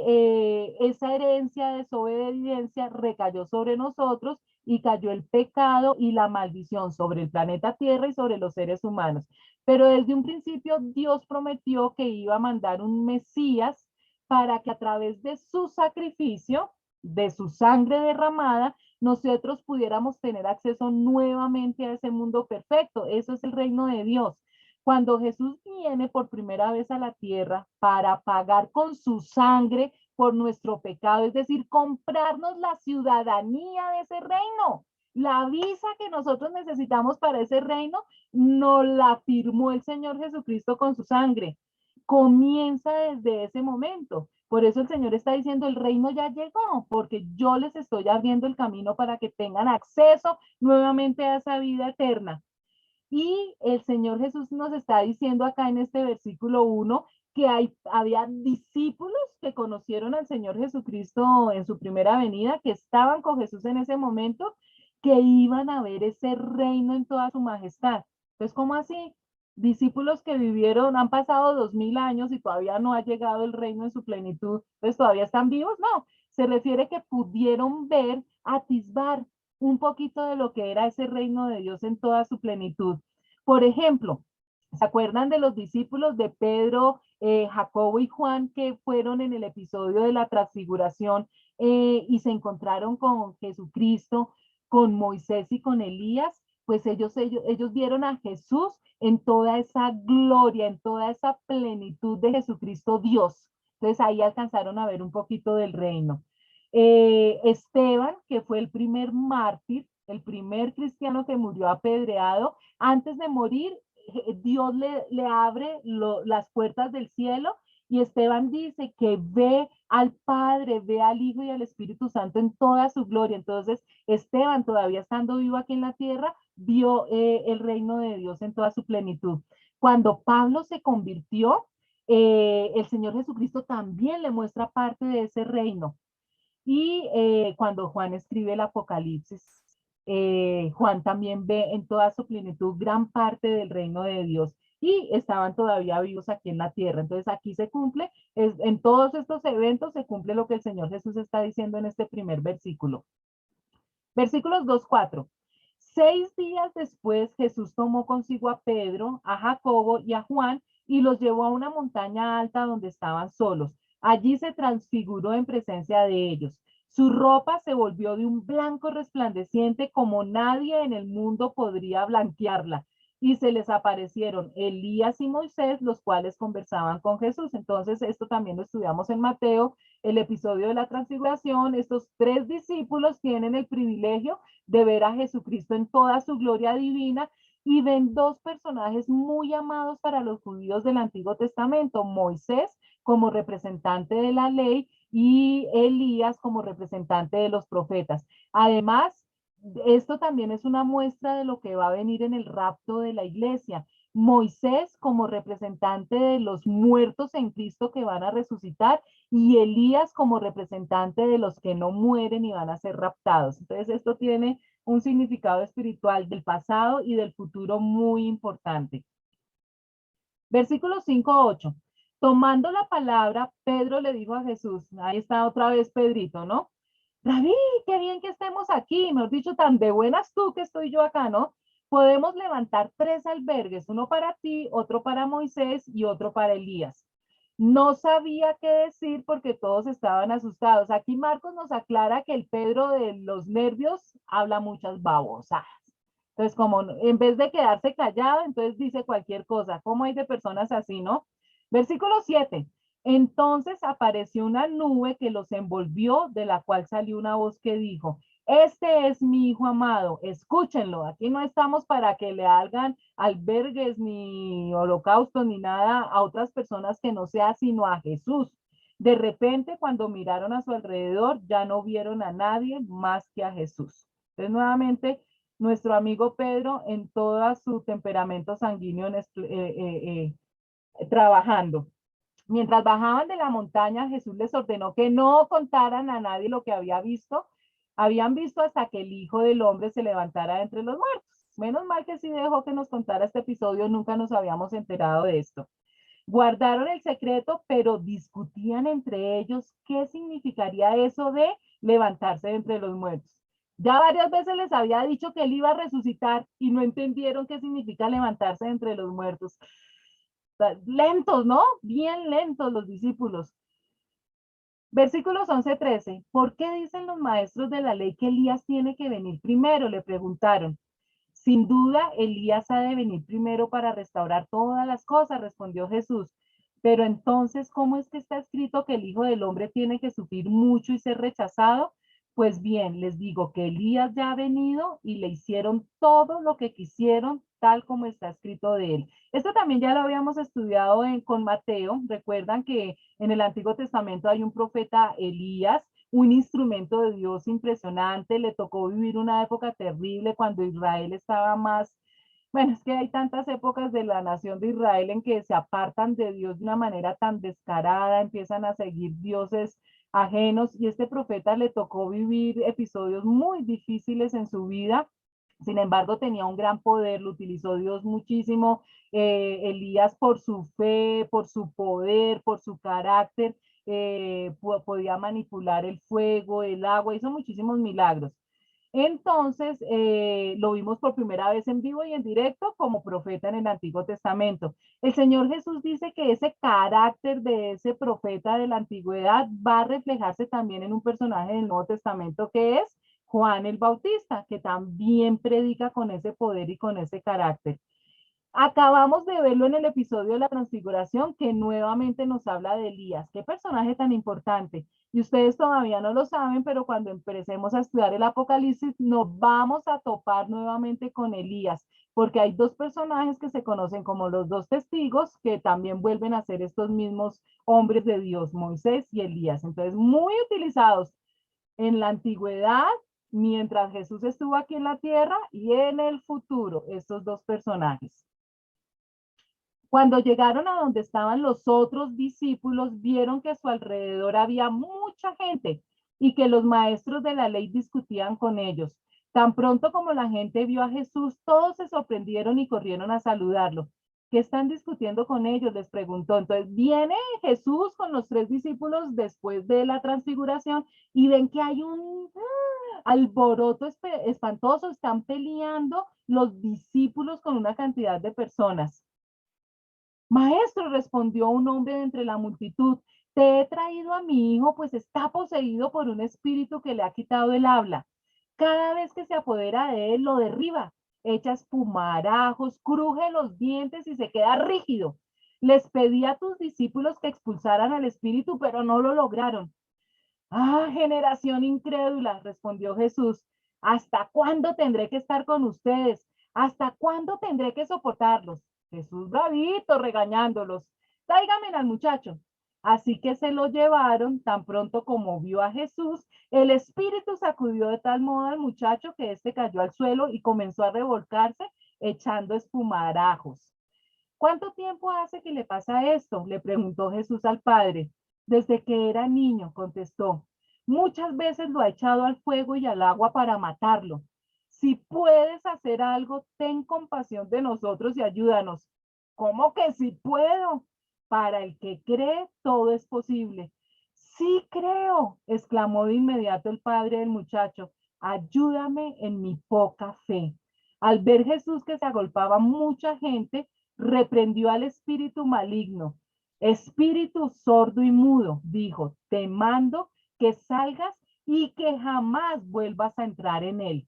S1: esa herencia de desobediencia recayó sobre nosotros y cayó el pecado y la maldición sobre el planeta Tierra y sobre los seres humanos. Pero desde un principio Dios prometió que iba a mandar un Mesías para que a través de su sacrificio, de su sangre derramada, nosotros pudiéramos tener acceso nuevamente a ese mundo perfecto. Eso es el reino de Dios. Cuando Jesús viene por primera vez a la tierra para pagar con su sangre por nuestro pecado, es decir, comprarnos la ciudadanía de ese reino. La visa que nosotros necesitamos para ese reino nos la firmó el Señor Jesucristo con su sangre. Comienza desde ese momento. Por eso el Señor está diciendo, el reino ya llegó, porque yo les estoy abriendo el camino para que tengan acceso nuevamente a esa vida eterna. Y el Señor Jesús nos está diciendo acá en este versículo 1 que había discípulos que conocieron al Señor Jesucristo en su primera venida, que estaban con Jesús en ese momento, que iban a ver ese reino en toda su majestad. Entonces, ¿cómo así? Discípulos que vivieron, han pasado 2000 años y todavía no ha llegado el reino en su plenitud, pues todavía están vivos. No, se refiere que pudieron ver, atisbar un poquito de lo que era ese reino de Dios en toda su plenitud. Por ejemplo, ¿se acuerdan de los discípulos de Pedro, Jacobo y Juan que fueron en el episodio de la transfiguración y se encontraron con Jesucristo, con Moisés y con Elías? Pues ellos vieron a Jesús en toda esa gloria, en toda esa plenitud de Jesucristo Dios. Entonces ahí alcanzaron a ver un poquito del reino. Esteban, que fue el primer mártir, el primer cristiano que murió apedreado, antes de morir, Dios le abre las puertas del cielo y Esteban dice que ve al Padre, ve al Hijo y al Espíritu Santo en toda su gloria. Entonces, Esteban, todavía estando vivo aquí en la tierra, vio el reino de Dios en toda su plenitud. Cuando Pablo se convirtió, el Señor Jesucristo también le muestra parte de ese reino. Y cuando Juan escribe el Apocalipsis, Juan también ve en toda su plenitud gran parte del reino de Dios y estaban todavía vivos aquí en la tierra. Entonces aquí se cumple, en todos estos eventos se cumple lo que el Señor Jesús está diciendo en este primer versículo. Versículos 2, 4. 6 días después Jesús tomó consigo a Pedro, a Jacobo y a Juan y los llevó a una montaña alta donde estaban solos. Allí se transfiguró en presencia de ellos. Su ropa se volvió de un blanco resplandeciente como nadie en el mundo podría blanquearla. Y se les aparecieron Elías y Moisés, los cuales conversaban con Jesús. Entonces, esto también lo estudiamos en Mateo, el episodio de la transfiguración. Estos 3 discípulos tienen el privilegio de ver a Jesucristo en toda su gloria divina y ven 2 personajes muy amados para los judíos del Antiguo Testamento, Moisés como representante de la ley y Elías como representante de los profetas. Además, esto también es una muestra de lo que va a venir en el rapto de la iglesia. Moisés como representante de los muertos en Cristo que van a resucitar y Elías como representante de los que no mueren y van a ser raptados. Entonces esto tiene un significado espiritual del pasado y del futuro muy importante. Versículos 5-8. Tomando la palabra, Pedro le dijo a Jesús, ahí está otra vez Pedrito, ¿no? Rabí, qué bien que estemos aquí, mejor dicho, tan de buenas tú que estoy yo acá, ¿no? Podemos levantar 3 albergues, uno para ti, otro para Moisés y otro para Elías. No sabía qué decir porque todos estaban asustados. Aquí Marcos nos aclara que el Pedro de los nervios habla muchas babosadas. Entonces, como en vez de quedarse callado, entonces dice cualquier cosa. ¿Cómo hay de personas así, no? Versículo 7. Entonces apareció una nube que los envolvió, de la cual salió una voz que dijo, este es mi hijo amado, escúchenlo. Aquí no estamos para que le hagan albergues ni holocaustos ni nada a otras personas que no sea sino a Jesús. De repente, cuando miraron a su alrededor, ya no vieron a nadie más que a Jesús. Entonces, nuevamente, nuestro amigo Pedro en todo su temperamento sanguíneo trabajando. Mientras bajaban de la montaña, Jesús les ordenó que no contaran a nadie lo que había visto. Habían visto hasta que el Hijo del Hombre se levantara de entre los muertos. Menos mal que sí dejó que nos contara este episodio, nunca nos habíamos enterado de esto. Guardaron el secreto, pero discutían entre ellos qué significaría eso de levantarse de entre los muertos. Ya varias veces les había dicho que él iba a resucitar y no entendieron qué significa levantarse de entre los muertos. Lentos, ¿no? Bien lentos los discípulos. Versículos 11-13. ¿Por qué dicen los maestros de la ley que Elías tiene que venir primero? Le preguntaron. Sin duda, Elías ha de venir primero para restaurar todas las cosas, respondió Jesús. Pero entonces, ¿cómo es que está escrito que el Hijo del Hombre tiene que sufrir mucho y ser rechazado? Pues bien, les digo que Elías ya ha venido y le hicieron todo lo que quisieron, tal como está escrito de él. Esto también ya lo habíamos estudiado con Mateo. Recuerdan que en el Antiguo Testamento hay un profeta Elías, un instrumento de Dios impresionante. Le tocó vivir una época terrible cuando Israel estaba más, bueno, es que hay tantas épocas de la nación de Israel en que se apartan de Dios de una manera tan descarada, empiezan a seguir dioses ajenos y este profeta le tocó vivir episodios muy difíciles en su vida. Sin embargo, tenía un gran poder, lo utilizó Dios muchísimo. Elías por su fe, por su poder, por su carácter, podía manipular el fuego, el agua, hizo muchísimos milagros. Entonces, lo vimos por primera vez en vivo y en directo como profeta en el Antiguo Testamento. El Señor Jesús dice que ese carácter de ese profeta de la antigüedad va a reflejarse también en un personaje del Nuevo Testamento que es Juan el Bautista, que también predica con ese poder y con ese carácter. Acabamos de verlo en el episodio de la transfiguración que nuevamente nos habla de Elías. Qué personaje tan importante. Y ustedes todavía no lo saben, pero cuando empecemos a estudiar el Apocalipsis nos vamos a topar nuevamente con Elías, porque hay 2 personajes que se conocen como los 2 testigos que también vuelven a ser estos mismos hombres de Dios, Moisés y Elías. Entonces, muy utilizados en la antigüedad, mientras Jesús estuvo aquí en la tierra y en el futuro, estos 2 personajes. Cuando llegaron a donde estaban los otros discípulos, vieron que a su alrededor había mucha gente y que los maestros de la ley discutían con ellos. Tan pronto como la gente vio a Jesús, todos se sorprendieron y corrieron a saludarlo. ¿Qué están discutiendo con ellos?, les preguntó. Entonces viene Jesús con los 3 discípulos después de la transfiguración y ven que hay un alboroto espantoso, están peleando los discípulos con una cantidad de personas. Maestro, respondió un hombre de entre la multitud, te he traído a mi hijo, pues está poseído por un espíritu que le ha quitado el habla. Cada vez que se apodera de él, lo derriba, echa espumarajos, cruje los dientes y se queda rígido. Les pedí a tus discípulos que expulsaran al espíritu, pero no lo lograron. Ah, generación incrédula, respondió Jesús. ¿Hasta cuándo tendré que estar con ustedes? ¿Hasta cuándo tendré que soportarlos? Jesús bravito regañándolos. Tráiganme al muchacho. Así que se lo llevaron. Tan pronto como vio a Jesús, el espíritu sacudió de tal modo al muchacho que éste cayó al suelo y comenzó a revolcarse echando espumarajos. ¿Cuánto tiempo hace que le pasa esto?, le preguntó Jesús al padre. Desde que era niño, contestó. Muchas veces lo ha echado al fuego y al agua para matarlo. Si puedes hacer algo, ten compasión de nosotros y ayúdanos. ¿Cómo que si puedo? Para el que cree, todo es posible. Sí creo, exclamó de inmediato el padre del muchacho. Ayúdame en mi poca fe. Al ver Jesús que se agolpaba mucha gente, reprendió al espíritu maligno. Espíritu sordo y mudo, dijo, te mando que salgas y que jamás vuelvas a entrar en él.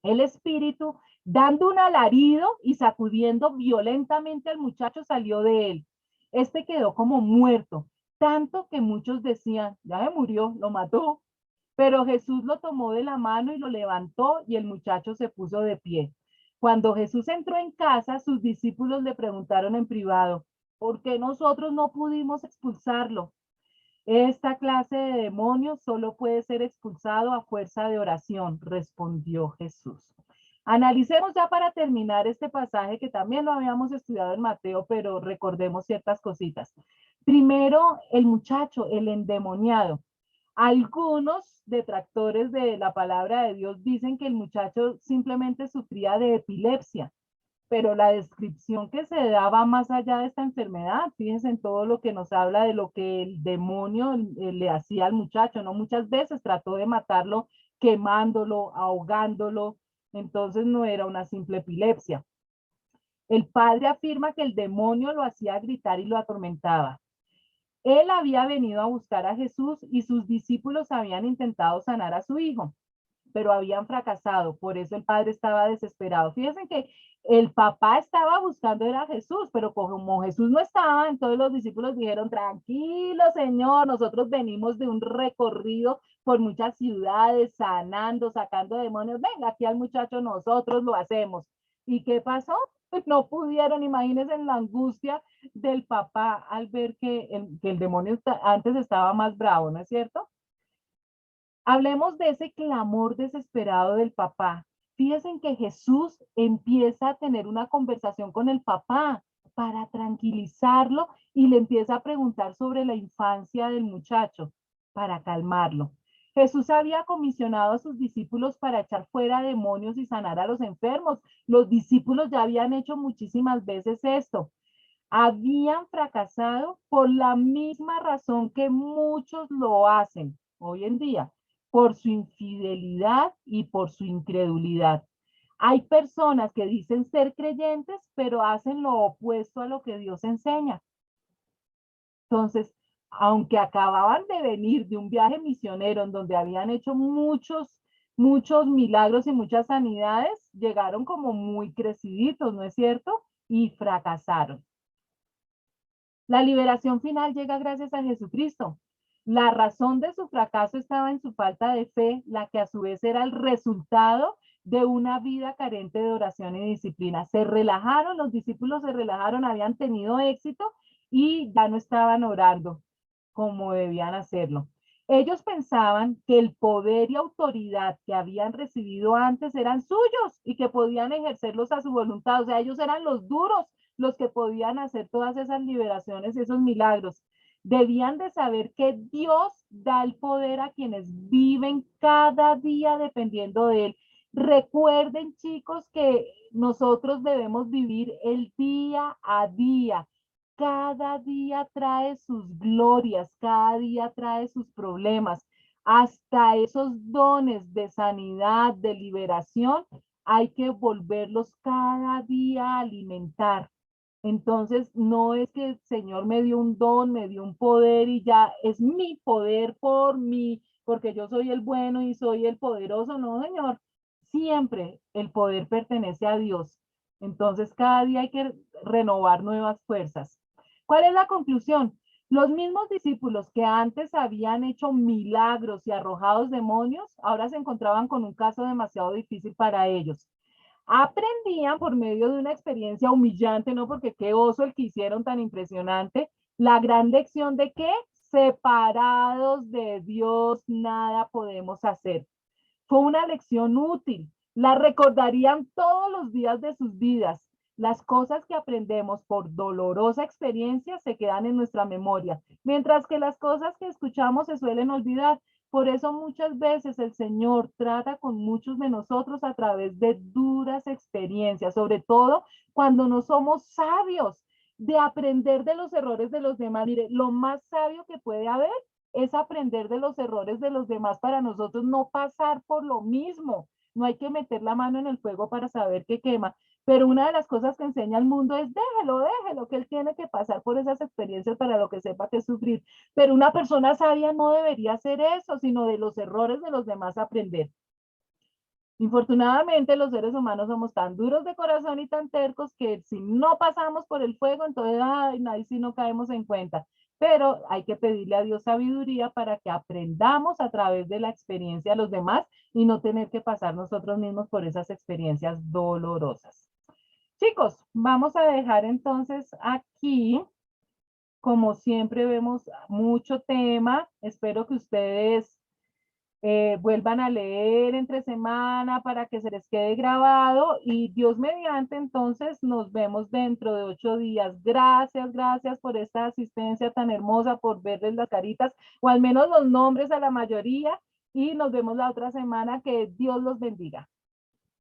S1: El espíritu, dando un alarido y sacudiendo violentamente al muchacho, salió de él. Este quedó como muerto, tanto que muchos decían, ya se murió, lo mató. Pero Jesús lo tomó de la mano y lo levantó y el muchacho se puso de pie. Cuando Jesús entró en casa, sus discípulos le preguntaron en privado, ¿por qué nosotros no pudimos expulsarlo? Esta clase de demonios solo puede ser expulsado a fuerza de oración, respondió Jesús. Analicemos ya para terminar este pasaje que también lo habíamos estudiado en Mateo, pero recordemos ciertas cositas. Primero, el muchacho, el endemoniado. Algunos detractores de la palabra de Dios dicen que el muchacho simplemente sufría de epilepsia, pero la descripción que se daba más allá de esta enfermedad, fíjense en todo lo que nos habla de lo que el demonio le hacía al muchacho, ¿no? Muchas veces trató de matarlo quemándolo, ahogándolo, entonces no era una simple epilepsia. El padre afirma que el demonio lo hacía gritar y lo atormentaba. Él había venido a buscar a Jesús y sus discípulos habían intentado sanar a su hijo, pero habían fracasado. Por eso el padre estaba desesperado. Fíjense que el papá estaba buscando a Jesús, pero como Jesús no estaba, entonces los discípulos dijeron, tranquilo, Señor, nosotros venimos de un recorrido por muchas ciudades, sanando, sacando demonios. Venga, aquí al muchacho nosotros lo hacemos. ¿Y qué pasó? Pues no pudieron, imagínense en la angustia del papá al ver que el demonio antes estaba más bravo, ¿no es cierto? Hablemos de ese clamor desesperado del papá. Fíjense que Jesús empieza a tener una conversación con el papá para tranquilizarlo y le empieza a preguntar sobre la infancia del muchacho para calmarlo. Jesús había comisionado a sus discípulos para echar fuera demonios y sanar a los enfermos. Los discípulos ya habían hecho muchísimas veces esto. Habían fracasado por la misma razón que muchos lo hacen hoy en día, por su infidelidad y por su incredulidad. Hay personas que dicen ser creyentes, pero hacen lo opuesto a lo que Dios enseña. Entonces, aunque acababan de venir de un viaje misionero en donde habían hecho muchos milagros y muchas sanidades, llegaron como muy creciditos, ¿no es cierto? Y fracasaron. La liberación final llega gracias a Jesucristo. La razón de su fracaso estaba en su falta de fe, la que a su vez era el resultado de una vida carente de oración y disciplina. Se relajaron, los discípulos se relajaron, habían tenido éxito y ya no estaban orando como debían hacerlo. Ellos pensaban que el poder y autoridad que habían recibido antes eran suyos y que podían ejercerlos a su voluntad. O sea, ellos eran los duros, los que podían hacer todas esas liberaciones y esos milagros. Debían de saber que Dios da el poder a quienes viven cada día dependiendo de él. Recuerden, chicos, que nosotros debemos vivir el día a día. Cada día trae sus glorias, cada día trae sus problemas. Hasta esos dones de sanidad, de liberación, hay que volverlos cada día a alimentar. Entonces, no es que el Señor me dio un don, me dio un poder y ya es mi poder por mí, porque yo soy el bueno y soy el poderoso. No, Señor, siempre el poder pertenece a Dios. Entonces, cada día hay que renovar nuevas fuerzas. ¿Cuál es la conclusión? Los mismos discípulos que antes habían hecho milagros y arrojado demonios, ahora se encontraban con un caso demasiado difícil para ellos. Aprendían por medio de una experiencia humillante, ¿no? Porque qué oso el que hicieron tan impresionante, la gran lección de que separados de Dios nada podemos hacer. Fue una lección útil, la recordarían todos los días de sus vidas. Las cosas que aprendemos por dolorosa experiencia se quedan en nuestra memoria, mientras que las cosas que escuchamos se suelen olvidar. Por eso muchas veces el Señor trata con muchos de nosotros a través de duras experiencias, sobre todo cuando no somos sabios de aprender de los errores de los demás. Mire, lo más sabio que puede haber es aprender de los errores de los demás para nosotros no pasar por lo mismo. No hay que meter la mano en el fuego para saber que quema. Pero una de las cosas que enseña el mundo es déjelo, que él tiene que pasar por esas experiencias para lo que sepa que es sufrir. Pero una persona sabia no debería hacer eso, sino de los errores de los demás aprender. Infortunadamente, los seres humanos somos tan duros de corazón y tan tercos que si no pasamos por el fuego, entonces, ay, ahí sí no caemos en cuenta. Pero hay que pedirle a Dios sabiduría para que aprendamos a través de la experiencia de los demás y no tener que pasar nosotros mismos por esas experiencias dolorosas. Chicos, vamos a dejar entonces aquí, como siempre vemos mucho tema. Espero que ustedes vuelvan a leer entre semana para que se les quede grabado y Dios mediante entonces nos vemos dentro de 8 días. Gracias, gracias por esta asistencia tan hermosa, por verles las caritas o al menos los nombres a la mayoría y nos vemos la otra semana. Que Dios los bendiga.